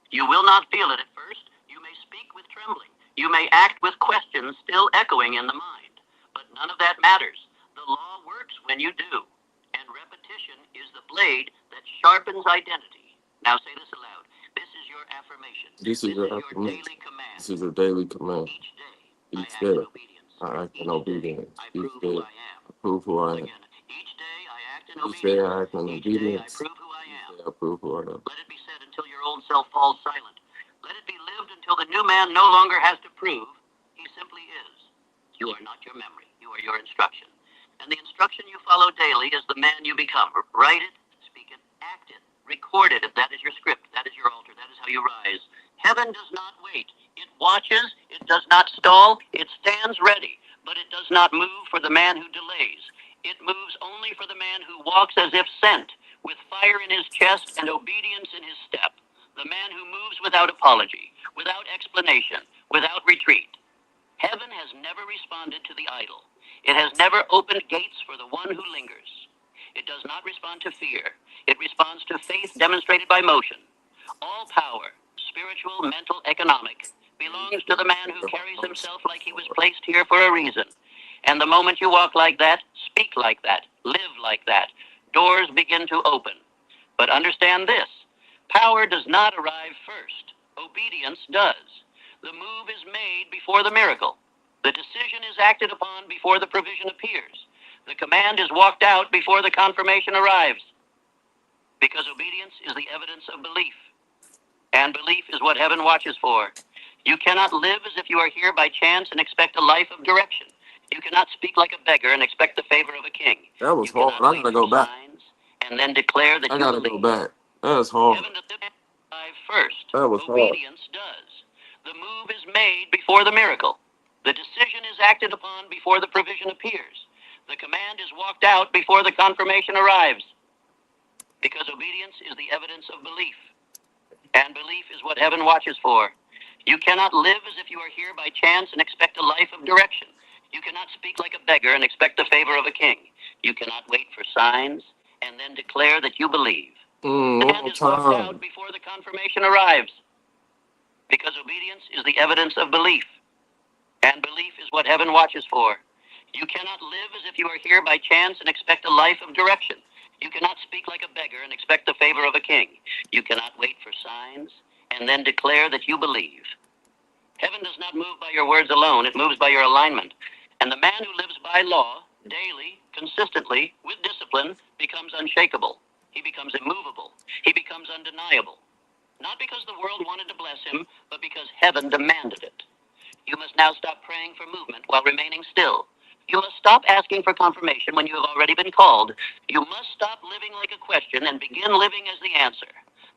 You will not feel it at first. You may speak with trembling. You may act with questions still echoing in the mind. But none of that matters. The law works when you do. And repetition is the blade that sharpens identity. Now say this aloud. This is your affirmation. This is your daily command. This is your daily command. Each day, I act in obedience. Each day, I prove who I am. Each day, I prove who I am. Again, each day I act in Each day, I act in obedience. Each day I obedience. prove who I am. Each day, I prove who I am. Let it be said until your old self falls silent. Let it be lived until the new man no longer has to prove. He simply is. You are not your memory. You are your instruction. And the instruction you follow daily is the man you become. Write it, speak it, act it, record it. If that is your script, that is your altar, that is how you rise. Heaven does not wait. It watches, it does not stall, it stands ready, but it does not move for the man who delays. It moves only for the man who walks as if sent, with fire in his chest and obedience in his step. The man who moves without apology, without explanation, without retreat. Heaven has never responded to the idol. It has never opened gates for the one who lingers. It does not respond to fear. It responds to faith demonstrated by motion. All power, spiritual, mental, economic, belongs to the man who carries himself like he was placed here for a reason. And the moment you walk like that, speak like that, live like that, doors begin to open. But understand this, power does not arrive first. Obedience does. The move is made before the miracle. The decision is acted upon before the provision appears. The command is walked out before the confirmation arrives. because obedience is the evidence of belief, and belief is what heaven watches for. You cannot live as if you are here by chance and expect a life of direction. You cannot speak like a beggar and expect the favor of a king. That was You hard. cannot I wait gotta for go back. signs and then declare that I you gotta believe. go back. That's hard. Heaven does not first. That was hard. Obedience does. The move is made before the miracle. The decision is acted upon before the provision appears. The command is walked out before the confirmation arrives. Because obedience is the evidence of belief, and belief is what heaven watches for. You cannot live as if you are here by chance and expect a life of direction. You cannot speak like a beggar and expect the favor of a king. You cannot wait for signs and then declare that you believe. The One command more is walked time. out before the confirmation arrives. Because obedience is the evidence of belief, and belief is what heaven watches for. You cannot live as if you are here by chance and expect a life of direction. You cannot speak like a beggar and expect the favor of a king. You cannot wait for signs and then declare that you believe. Heaven does not move by your words alone, it moves by your alignment. And the man who lives by law, daily, consistently, with discipline, becomes unshakable. He becomes immovable. He becomes undeniable. Not because the world wanted to bless him, but because heaven demanded it. You must now stop praying for movement while remaining still. You must stop asking for confirmation when you have already been called. You must stop living like a question and begin living as the answer.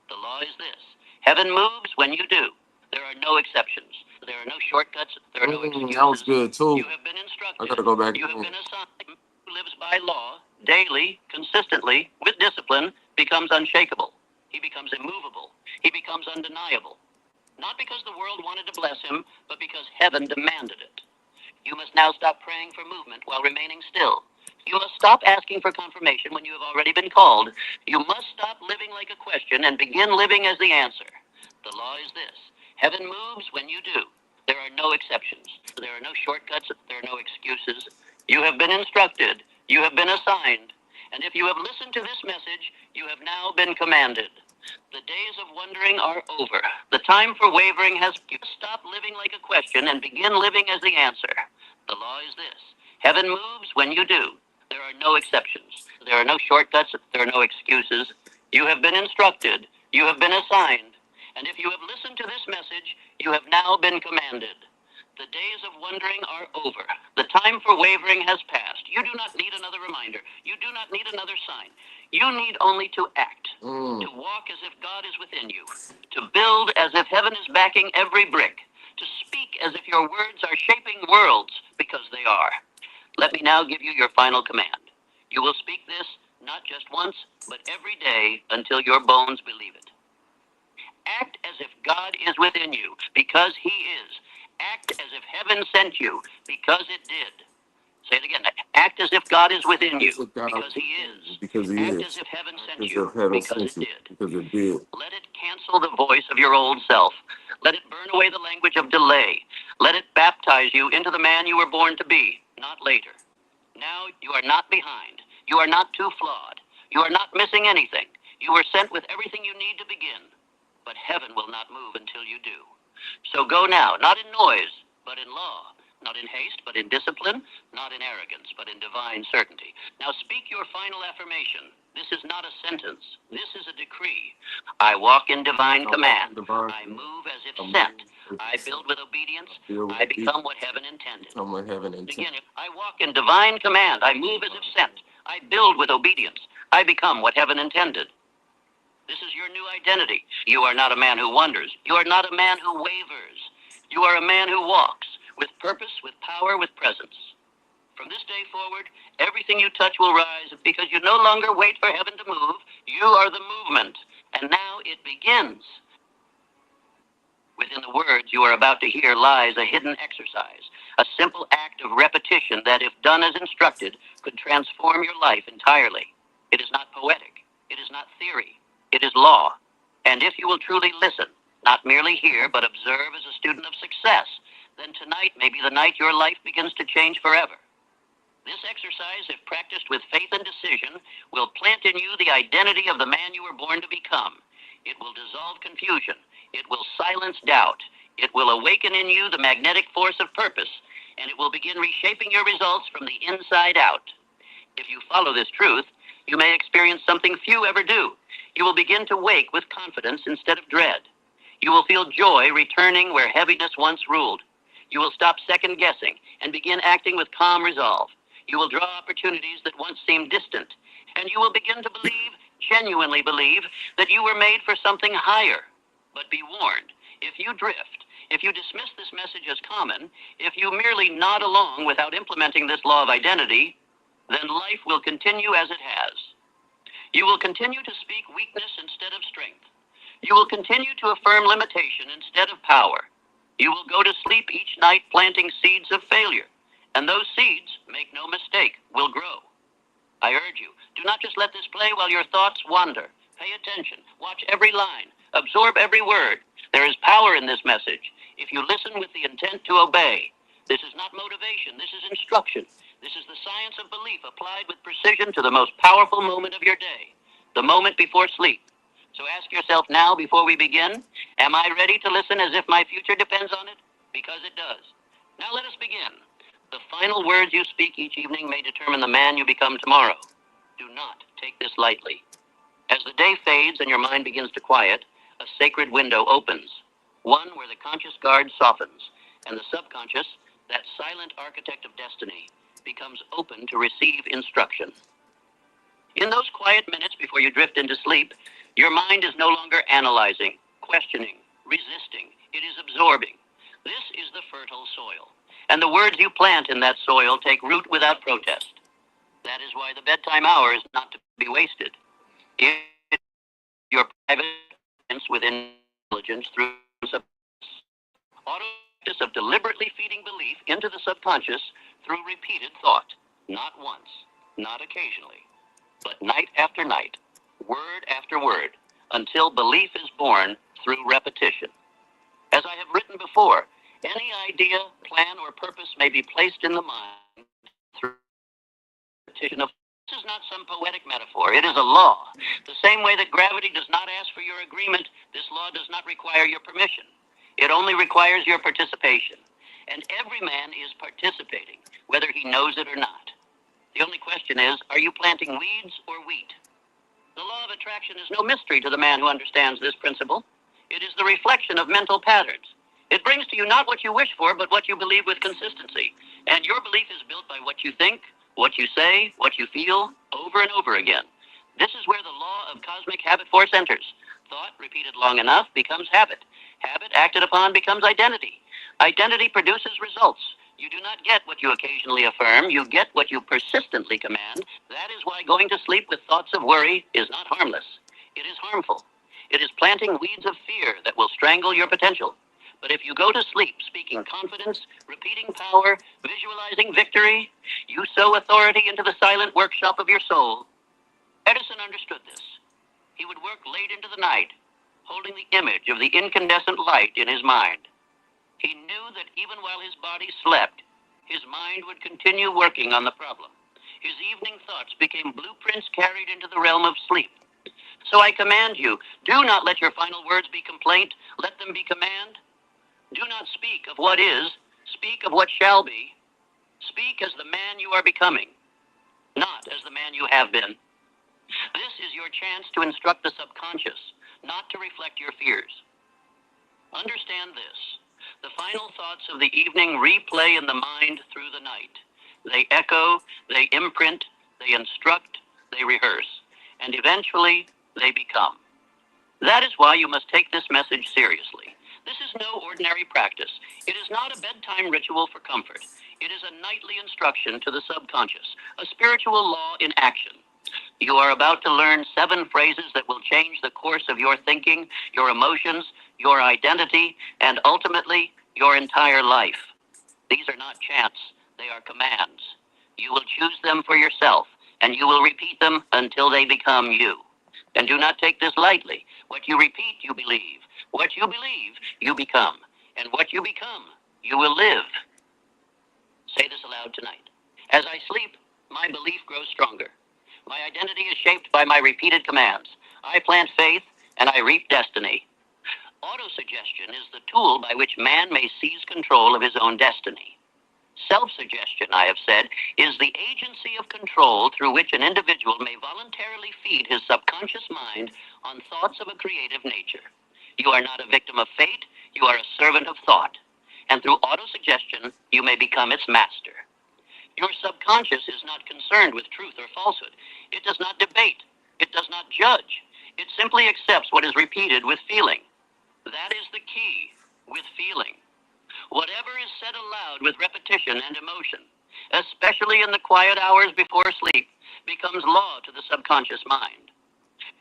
The law is this: heaven moves when you do. There are no exceptions. There are no shortcuts. There are no excuses. That was good too. You have been instructed. I gotta go back You have in. been assigned. Who lives by law, daily, consistently, with discipline, becomes unshakable. He becomes immovable. He becomes undeniable. Not because the world wanted to bless him, but because heaven demanded it. You must now stop praying for movement while remaining still. You must stop asking for confirmation when you have already been called. You must stop living like a question and begin living as the answer. The law is this: heaven moves when you do. There are no exceptions. There are no shortcuts. There are no excuses. You have been instructed. You have been assigned. And if you have listened to this message, you have now been commanded. The days of wondering are over. The time for wavering has stopped living like a question and begin living as the answer. The law is this: heaven moves when you do. There are no exceptions. There are no shortcuts. There are no excuses. You have been instructed. You have been assigned. And if you have listened to this message, you have now been commanded. The days of wondering are over. The time for wavering has passed. You do not need another reminder. You do not need another sign. You need only to act, to walk as if God is within you, to build as if heaven is backing every brick, to speak as if your words are shaping worlds, because they are. Let me now give you your final command. You will speak this not just once, but every day until your bones believe it. Act as if God is within you, because he is. Act as if heaven sent you, because it did. Say it again. Act as if God is within you, because he is. Because he Act is. as if heaven sent As you, if heaven because it sent you, did. because it did. Let it cancel the voice of your old self. Let it burn away the language of delay. Let it baptize you into the man you were born to be, not later. Now you are not behind. You are not too flawed. You are not missing anything. You were sent with everything you need to begin. But heaven will not move until you do. So go now, not in noise, but in law. Not in haste, but in discipline. Not in arrogance, but in divine certainty. Now speak your final affirmation. This is not a sentence. This is a decree. I walk in divine command. I move as if sent. I build with obedience. I become what heaven intended. Again, I walk in divine command. I move as if sent. I build with obedience. I become what heaven intended. This is your new identity. You are not a man who wonders. You are not a man who wavers. You are a man who walks with purpose, with power, with presence. From this day forward, everything you touch will rise because you no longer wait for heaven to move. You are the movement, and now it begins. Within the words you are about to hear lies a hidden exercise, a simple act of repetition that, if done as instructed, could transform your life entirely. It is not poetic. It is not theory. It is law. And if you will truly listen, not merely hear, but observe as a student of success, then tonight may be the night your life begins to change forever. This exercise, if practiced with faith and decision, will plant in you the identity of the man you were born to become. It will dissolve confusion. It will silence doubt. It will awaken in you the magnetic force of purpose, and it will begin reshaping your results from the inside out. If you follow this truth, you may experience something few ever do. You will begin to wake with confidence instead of dread. You will feel joy returning where heaviness once ruled. You will stop second guessing and begin acting with calm resolve. You will draw opportunities that once seemed distant, and you will begin to believe, genuinely believe, that you were made for something higher. But be warned, if you drift, if you dismiss this message as common, if you merely nod along without implementing this law of identity, then life will continue as it has. You will continue to speak weakness instead of strength. You will continue to affirm limitation instead of power. You will go to sleep each night planting seeds of failure, and those seeds, make no mistake, will grow. I urge you, do not just let this play while your thoughts wander. Pay attention, watch every line, absorb every word. There is power in this message if you listen with the intent to obey. This is not motivation, this is instruction. This is the science of belief applied with precision to the most powerful moment of your day, the moment before sleep. So ask yourself now before we begin, am I ready to listen as if my future depends on it? Because it does. Now let us begin. The final words you speak each evening may determine the man you become tomorrow. Do not take this lightly. As the day fades and your mind begins to quiet, a sacred window opens, one where the conscious guard softens, and the subconscious, that silent architect of destiny, becomes open to receive instruction. In those quiet minutes before you drift into sleep, your mind is no longer analyzing, questioning, resisting. It is absorbing. This is the fertile soil, and the words you plant in that soil take root without protest. That is why the bedtime hour is not to be wasted. It is your private with intelligence through practice of deliberately feeding belief into the subconscious through repeated thought, not once, not occasionally, but night after night, word after word, until belief is born through repetition. As I have written before, any idea, plan, or purpose may be placed in the mind through repetition of. This is not some poetic metaphor. It is a law. The same way that gravity does not ask for your agreement, this law does not require your permission. It only requires your participation. And every man is participating, whether he knows it or not. The only question is, are you planting weeds or wheat? The law of attraction is no mystery to the man who understands this principle. It is the reflection of mental patterns. It brings to you not what you wish for, but what you believe with consistency. And your belief is built by what you think, what you say, what you feel, over and over again. This is where the law of cosmic habit force enters. Thought repeated long enough becomes habit. Habit acted upon becomes identity. Identity produces results. You do not get what you occasionally affirm. You get what you persistently command. That is why going to sleep with thoughts of worry is not harmless. It is harmful. It is planting weeds of fear that will strangle your potential. But if you go to sleep speaking confidence, repeating power, visualizing victory, you sow authority into the silent workshop of your soul. Edison understood this. He would work late into the night, holding the image of the incandescent light in his mind. He knew that even while his body slept, his mind would continue working on the problem. His evening thoughts became blueprints carried into the realm of sleep. So I command you, do not let your final words be complaint, let them be command. Do not speak of what is, speak of what shall be. Speak as the man you are becoming, not as the man you have been. This is your chance to instruct the subconscious, not to reflect your fears. Understand this. The final thoughts of the evening replay in the mind through the night. They echo, they imprint, they instruct, they rehearse, and eventually they become. That is why you must take this message seriously. This is no ordinary practice. It is not a bedtime ritual for comfort. It is a nightly instruction to the subconscious, a spiritual law in action. You are about to learn 7 phrases that will change the course of your thinking, your emotions, your identity, and ultimately, your entire life. These are not chants, they are commands. You will choose them for yourself, and you will repeat them until they become you. And do not take this lightly. What you repeat, you believe. What you believe, you become. And what you become, you will live. Say this aloud tonight. As I sleep, my belief grows stronger. My identity is shaped by my repeated commands. I plant faith, and I reap destiny. Autosuggestion is the tool by which man may seize control of his own destiny. Self-suggestion, I have said, is the agency of control through which an individual may voluntarily feed his subconscious mind on thoughts of a creative nature. You are not a victim of fate, you are a servant of thought. And through autosuggestion, you may become its master. Your subconscious is not concerned with truth or falsehood. It does not debate. It does not judge. It simply accepts what is repeated with feeling. That is the key, with feeling. Whatever is said aloud with repetition and emotion, especially in the quiet hours before sleep, becomes law to the subconscious mind.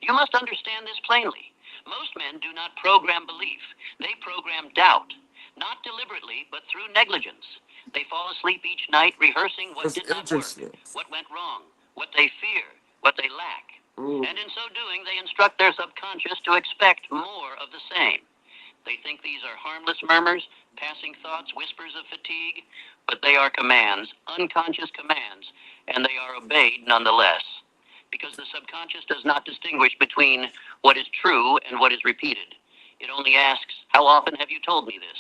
You must understand this plainly. Most men do not program belief. They program doubt, not deliberately, but through negligence. They fall asleep each night rehearsing what did not work, what went wrong, what they fear, what they lack. And in so doing, they instruct their subconscious to expect more of the same. They think these are harmless murmurs, passing thoughts, whispers of fatigue, but they are commands, unconscious commands, and they are obeyed nonetheless. Because the subconscious does not distinguish between what is true and what is repeated. It only asks, how often have you told me this?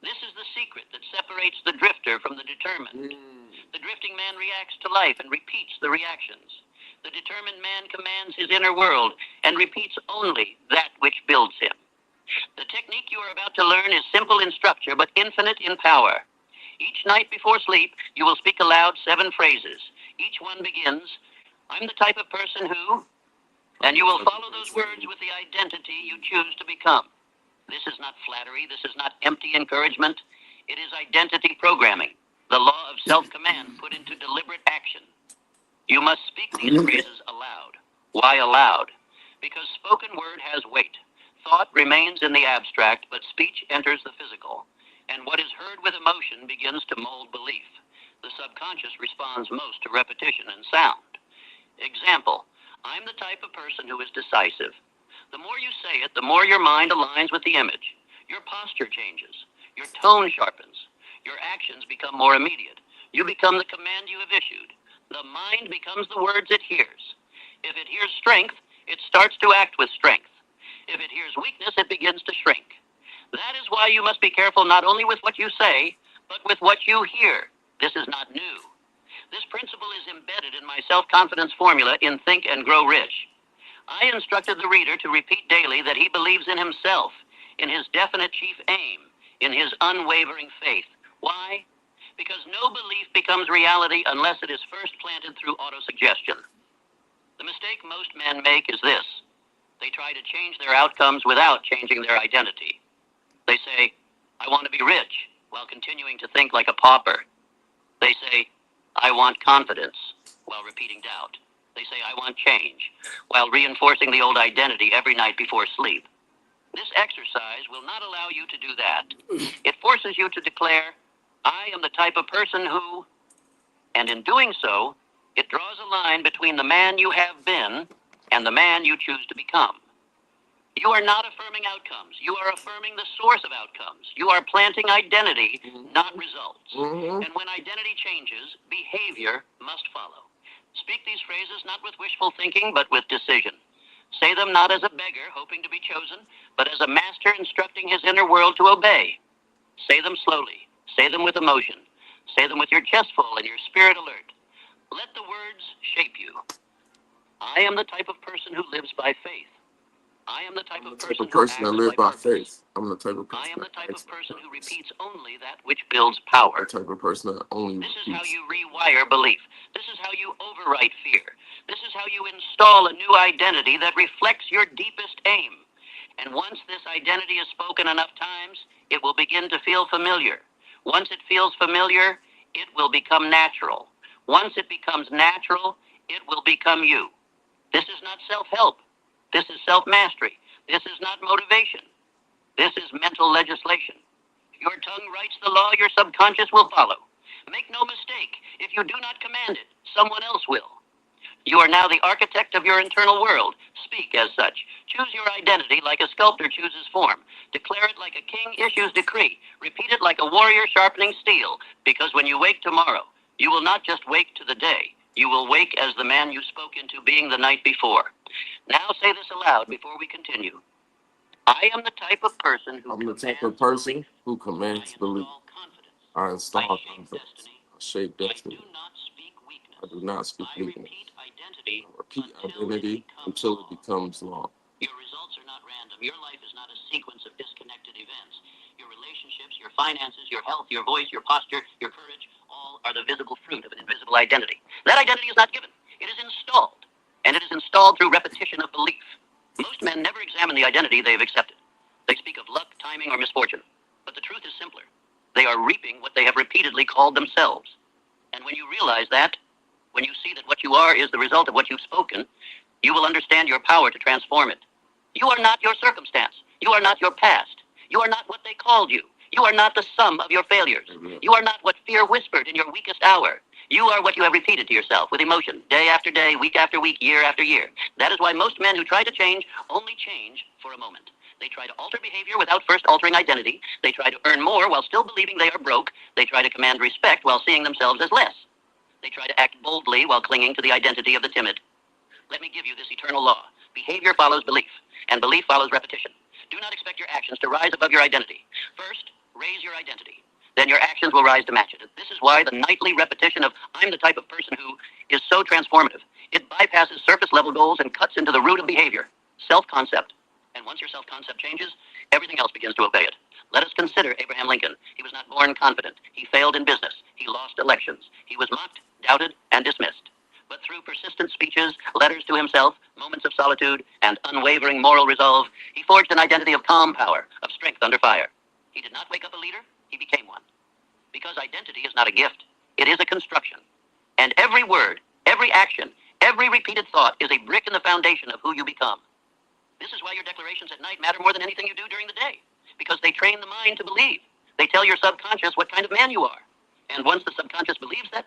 This is the secret that separates the drifter from the determined. The drifting man reacts to life and repeats the reactions. The determined man commands his inner world and repeats only that which builds him. The technique you are about to learn is simple in structure, but infinite in power. Each night before sleep, you will speak aloud 7 phrases. Each one begins, I'm the type of person who, and you will follow those words with the identity you choose to become. This is not flattery. This is not empty encouragement. It is identity programming, the law of self-command put into deliberate action. You must speak these phrases aloud. Why aloud? Because spoken word has weight. Thought remains in the abstract, but speech enters the physical. And what is heard with emotion begins to mold belief. The subconscious responds most to repetition and sound. Example, I'm the type of person who is decisive. The more you say it, the more your mind aligns with the image. Your posture changes. Your tone sharpens. Your actions become more immediate. You become the command you have issued. The mind becomes the words it hears. If it hears strength, it starts to act with strength. If it hears weakness, it begins to shrink. That is why you must be careful not only with what you say, but with what you hear. This is not new. This principle is embedded in my self-confidence formula in Think and Grow Rich. I instructed the reader to repeat daily that he believes in himself, in his definite chief aim, in his unwavering faith. Why? Because no belief becomes reality unless it is first planted through autosuggestion. The mistake most men make is this. They try to change their outcomes without changing their identity. They say, I want to be rich, while continuing to think like a pauper. They say, I want confidence, while repeating doubt. They say, I want change, while reinforcing the old identity every night before sleep. This exercise will not allow you to do that. It forces you to declare, I am the type of person who, and in doing so, it draws a line between the man you have been and the man you choose to become. You are not affirming outcomes. You are affirming the source of outcomes. You are planting identity, not results. And when identity changes, behavior must follow. Speak these phrases not with wishful thinking, but with decision. Say them not as a beggar hoping to be chosen, but as a master instructing his inner world to obey. Say them slowly. Say them with emotion. Say them with your chest full and your spirit alert. Let the words shape you. I am the type of person who lives by faith. I am the type of person that lives by faith. I'm the type of person. I am the type of person who repeats only that which builds power. The type of person that only This is how you rewire belief. This is how you overwrite fear. This is how you install a new identity that reflects your deepest aim. And once this identity is spoken enough times, it will begin to feel familiar. Once it feels familiar, it will become natural. Once it becomes natural, it will become you. This is not self-help. This is self-mastery. This is not motivation. This is mental legislation. Your tongue writes the law your subconscious will follow. Make no mistake, if you do not command it, someone else will. You are now the architect of your internal world. Speak as such. Choose your identity like a sculptor chooses form. Declare it like a king issues decree. Repeat it like a warrior sharpening steel. Because when you wake tomorrow, you will not just wake to the day. You will wake as the man you spoke into being the night before. Now say this aloud before we continue. I am the type of person who commands belief. I I install shape confidence. destiny. I shape I destiny. do not speak weakness. I do not speak I weakness. repeat identity I repeat until identity until it becomes law. Your results are not random. Your life is not a sequence of disconnected events. Your relationships, your finances, your health, your voice, your posture, your courage, all are the visible fruit of an invisible identity. That identity is not given. It is installed. And it is installed through repetition of belief. Most men never examine the identity they have accepted. They speak of luck, timing, or misfortune. But the truth is simpler. They are reaping what they have repeatedly called themselves. And when you realize that, when you see that what you are is the result of what you've spoken, you will understand your power to transform it. You are not your circumstance. You are not your past. You are not what they called you. You are not the sum of your failures. You are not what fear whispered in your weakest hour. You are what you have repeated to yourself with emotion, day after day, week after week, year after year. That is why most men who try to change only change for a moment. They try to alter behavior without first altering identity. They try to earn more while still believing they are broke. They try to command respect while seeing themselves as less. They try to act boldly while clinging to the identity of the timid. Let me give you this eternal law. Behavior follows belief, and belief follows repetition. Do not expect your actions to rise above your identity. First, raise your identity. Then your actions will rise to match it. This is why the nightly repetition of I'm the type of person who is so transformative. It bypasses surface level goals and cuts into the root of behavior, self-concept. And once your self-concept changes, everything else begins to obey it. Let us consider Abraham Lincoln. He was not born confident. He failed in business. He lost elections. He was mocked, doubted, and dismissed. But through persistent speeches, letters to himself, moments of solitude, and unwavering moral resolve, he forged an identity of calm power, of strength under fire. He did not wake up a leader, he became one. Because identity is not a gift, it is a construction. And every word, every action, every repeated thought is a brick in the foundation of who you become. This is why your declarations at night matter more than anything you do during the day, because they train the mind to believe. They tell your subconscious what kind of man you are. And once the subconscious believes that,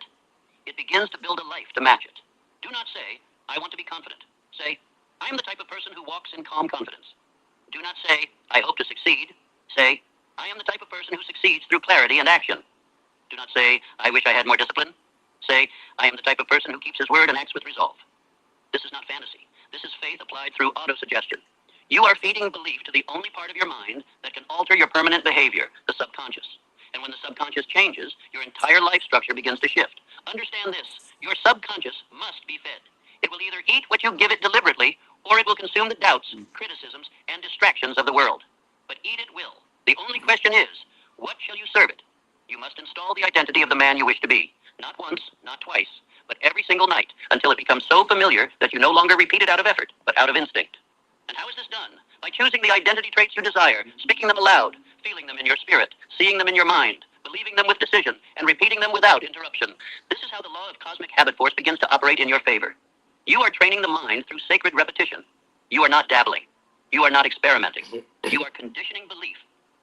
it begins to build a life to match it. Do not say, I want to be confident. Say, I am the type of person who walks in calm confidence. Do not say, I hope to succeed. Say, I am the type of person who succeeds through clarity and action. Do not say, I wish I had more discipline. Say, I am the type of person who keeps his word and acts with resolve. This is not fantasy. This is faith applied through autosuggestion. You are feeding belief to the only part of your mind that can alter your permanent behavior, the subconscious. And when the subconscious changes, your entire life structure begins to shift. Understand this, your subconscious must be fed. It will either eat what you give it deliberately, or it will consume the doubts, criticisms, and distractions of the world. But eat it will. The only question is, what shall you serve it? You must install the identity of the man you wish to be. Not once, not twice, but every single night, until it becomes so familiar that you no longer repeat it out of effort, but out of instinct. And how is this done? By choosing the identity traits you desire, speaking them aloud, feeling them in your spirit, seeing them in your mind, believing them with decision, and repeating them without interruption. This is how the law of cosmic habit force begins to operate in your favor. You are training the mind through sacred repetition. You are not dabbling. You are not experimenting. You are conditioning belief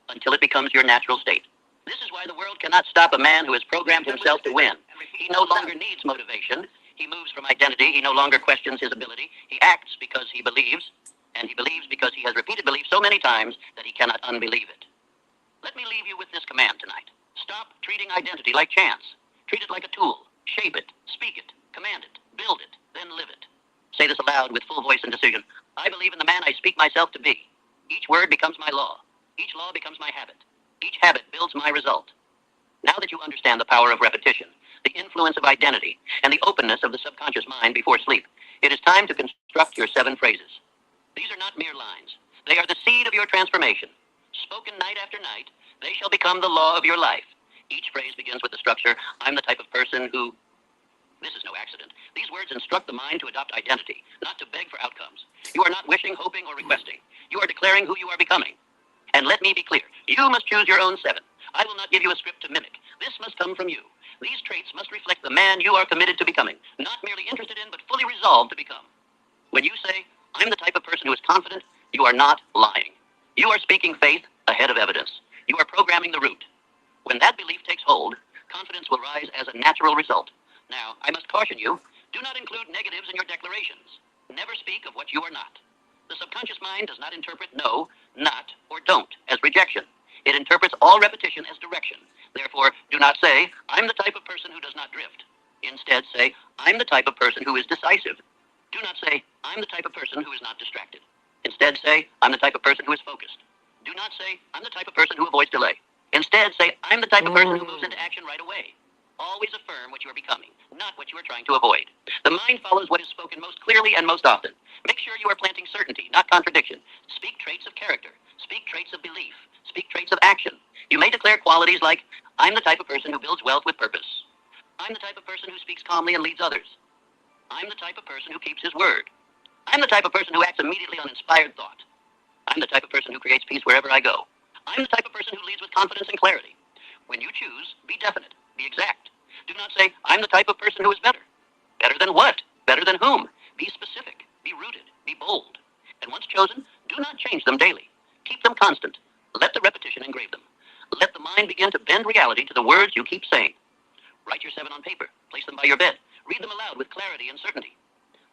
until it becomes your natural state. This is why the world cannot stop a man who has programmed himself to win. He no longer needs motivation. He moves from identity. He no longer questions his ability. He acts because he believes, and he believes because he has repeated belief so many times that he cannot unbelieve it. Let me leave you with this command tonight. Stop treating identity like chance. Treat it like a tool. Shape it, speak it, command it, build it, then live it. Say this aloud with full voice and decision. I believe in the man I speak myself to be. Each word becomes my law. Each law becomes my habit. Each habit builds my result. Now that you understand the power of repetition, the influence of identity, and the openness of the subconscious mind before sleep, it is time to construct your 7 phrases. These are not mere lines. They are the seed of your transformation. Spoken night after night, they shall become the law of your life. Each phrase begins with the structure, I'm the type of person who... This is no accident. These words instruct the mind to adopt identity, not to beg for outcomes. You are not wishing, hoping, or requesting. You are declaring who you are becoming. And let me be clear, you must choose your own 7. I will not give you a script to mimic. This must come from you. These traits must reflect the man you are committed to becoming, not merely interested in, but fully resolved to become. When you say, I'm the type of person who is confident, you are not lying. You are speaking faith ahead of evidence. You are programming the root. When that belief takes hold, confidence will rise as a natural result. Now, I must caution you, do not include negatives in your declarations. Never speak of what you are not. The subconscious mind does not interpret no, not, or don't as rejection. It interprets all repetition as direction. Therefore, do not say, I'm the type of person who does not drift. Instead, say, I'm the type of person who is decisive. Do not say, I'm the type of person who is not distracted. Instead, say, I'm the type of person who is focused. Do not say, I'm the type of person who avoids delay. Instead, say, I'm the type of person who moves into action right away. Always affirm what you are becoming, not what you are trying to avoid. The mind follows what is spoken most clearly and most often. Make sure you are planting certainty, not contradiction. Speak traits of character. Speak traits of belief. Speak traits of action. You may declare qualities like, I'm the type of person who builds wealth with purpose. I'm the type of person who speaks calmly and leads others. I'm the type of person who keeps his word. I'm the type of person who acts immediately on inspired thought. I'm the type of person who creates peace wherever I go. I'm the type of person who leads with confidence and clarity. When you choose, be definite, be exact. Do not say, I'm the type of person who is better. Better than what? Better than whom? Be specific, be rooted, be bold. And once chosen, do not change them daily. Keep them constant. Let the repetition engrave them. Let the mind begin to bend reality to the words you keep saying. Write your 7 on paper. Place them by your bed. Read them aloud with clarity and certainty.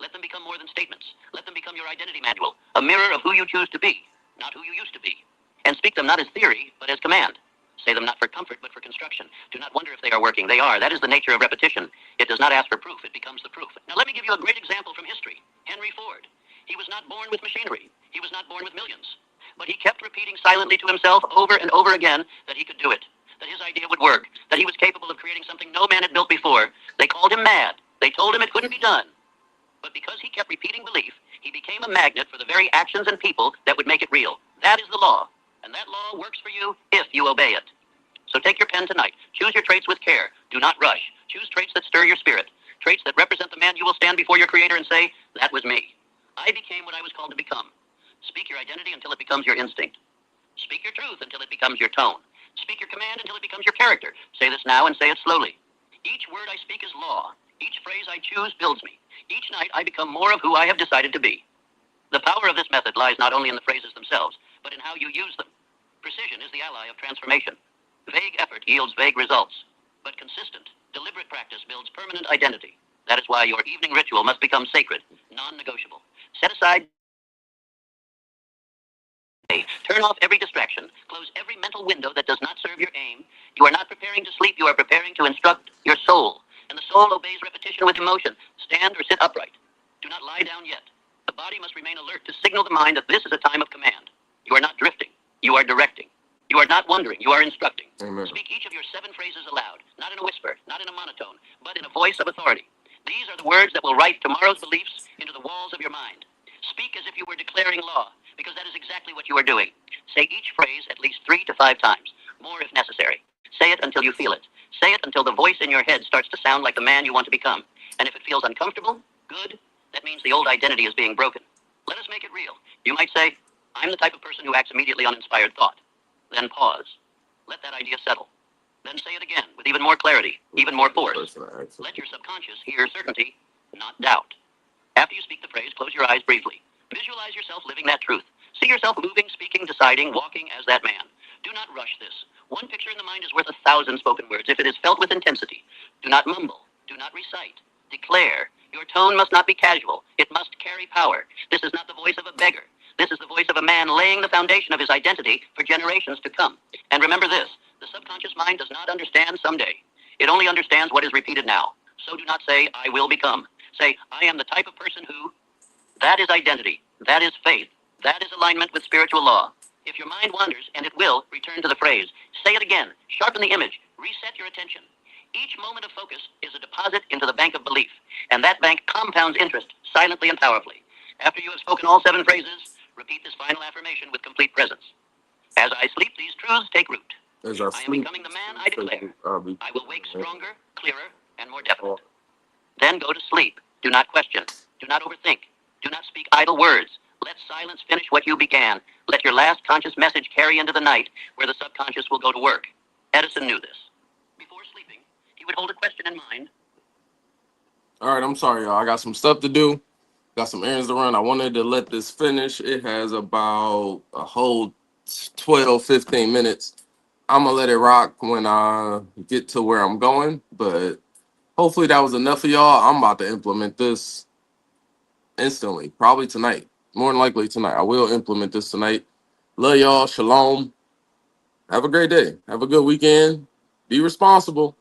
Let them become more than statements. Let them become your identity manual, a mirror of who you choose to be, not who you used to be. And speak them not as theory, but as command. Say them not for comfort, but for construction. Do not wonder if they are working. They are. That is the nature of repetition. It does not ask for proof. It becomes the proof. Now let me give you a great example from history. Henry Ford. He was not born with machinery. He was not born with millions. But he kept repeating silently to himself over and over again that he could do it, that his idea would work, that he was capable of creating something no man had built before. They called him mad. They told him it couldn't be done. But because he kept repeating belief, he became a magnet for the very actions and people that would make it real. That is the law. And that law works for you if you obey it. So take your pen tonight. Choose your traits with care. Do not rush. Choose traits that stir your spirit. Traits that represent the man you will stand before your Creator and say, that was me. I became what I was called to become. Speak your identity until it becomes your instinct. Speak your truth until it becomes your tone. Speak your command until it becomes your character. Say this now and say it slowly. Each word I speak is law. Each phrase I choose builds me. Each night I become more of who I have decided to be. The power of this method lies not only in the phrases themselves, but in how you use them. Precision is the ally of transformation. Vague effort yields vague results, but consistent, deliberate practice builds permanent identity. That is why your evening ritual must become sacred, non-negotiable. Set aside. Turn off every distraction. Close every mental window that does not serve your aim. You are not preparing to sleep. You are preparing to instruct your soul. And the soul obeys repetition with emotion. Stand or sit upright. Do not lie down yet. The body must remain alert to signal the mind that this is a time of command. You are not drifting. You are directing. You are not wondering. You are instructing. Amen. Speak each of your 7 phrases aloud, not in a whisper, not in a monotone, but in a voice of authority. These are the words that will write tomorrow's beliefs into the walls of your mind. Speak as if you were declaring law, because that is exactly what you are doing. Say each phrase at least 3 to 5 times, more if necessary. Say it until you feel it. Say it until the voice in your head starts to sound like the man you want to become. And if it feels uncomfortable, good, that means the old identity is being broken. Let us make it real. You might say, I'm the type of person who acts immediately on inspired thought. Then pause. Let that idea settle. Then say it again with even more clarity, even more force. Let your subconscious hear certainty, not doubt. After you speak the phrase, close your eyes briefly. Visualize yourself living that truth. See yourself moving, speaking, deciding, walking as that man. Do not rush this. One picture in the mind is worth 1,000 spoken words if it is felt with intensity. Do not mumble. Do not recite. Declare. Your tone must not be casual. It must carry power. This is not the voice of a beggar. This is the voice of a man laying the foundation of his identity for generations to come. And remember this, the subconscious mind does not understand someday. It only understands what is repeated now. So do not say, I will become. Say, I am the type of person who. That is identity. That is faith. That is alignment with spiritual law. If your mind wanders, and it will, return to the phrase. Say it again. Sharpen the image. Reset your attention. Each moment of focus is a deposit into the bank of belief, and that bank compounds interest silently and powerfully. After you have spoken all 7 phrases, repeat this final affirmation with complete presence. As I sleep, these truths take root. As I I am sleep, becoming the man I declare. I I will wake stronger, clearer, and more definite. Then go to sleep. Do not question. Do not overthink. Do not speak idle words. Let silence finish what you began. Let your last conscious message carry into the night, where the subconscious will go to work. Edison knew this. Before sleeping, he would hold a question in mind. All right, I'm sorry, y'all. I got some stuff to do. Got some errands to run. I wanted to let this finish. It has about a whole 12, 15 minutes. I'm going to let it rock when I get to where I'm going. But hopefully that was enough for y'all. I'm about to implement this instantly, probably tonight. More than likely tonight. I will implement this tonight. Love y'all. Shalom. Have a great day. Have a good weekend. Be responsible.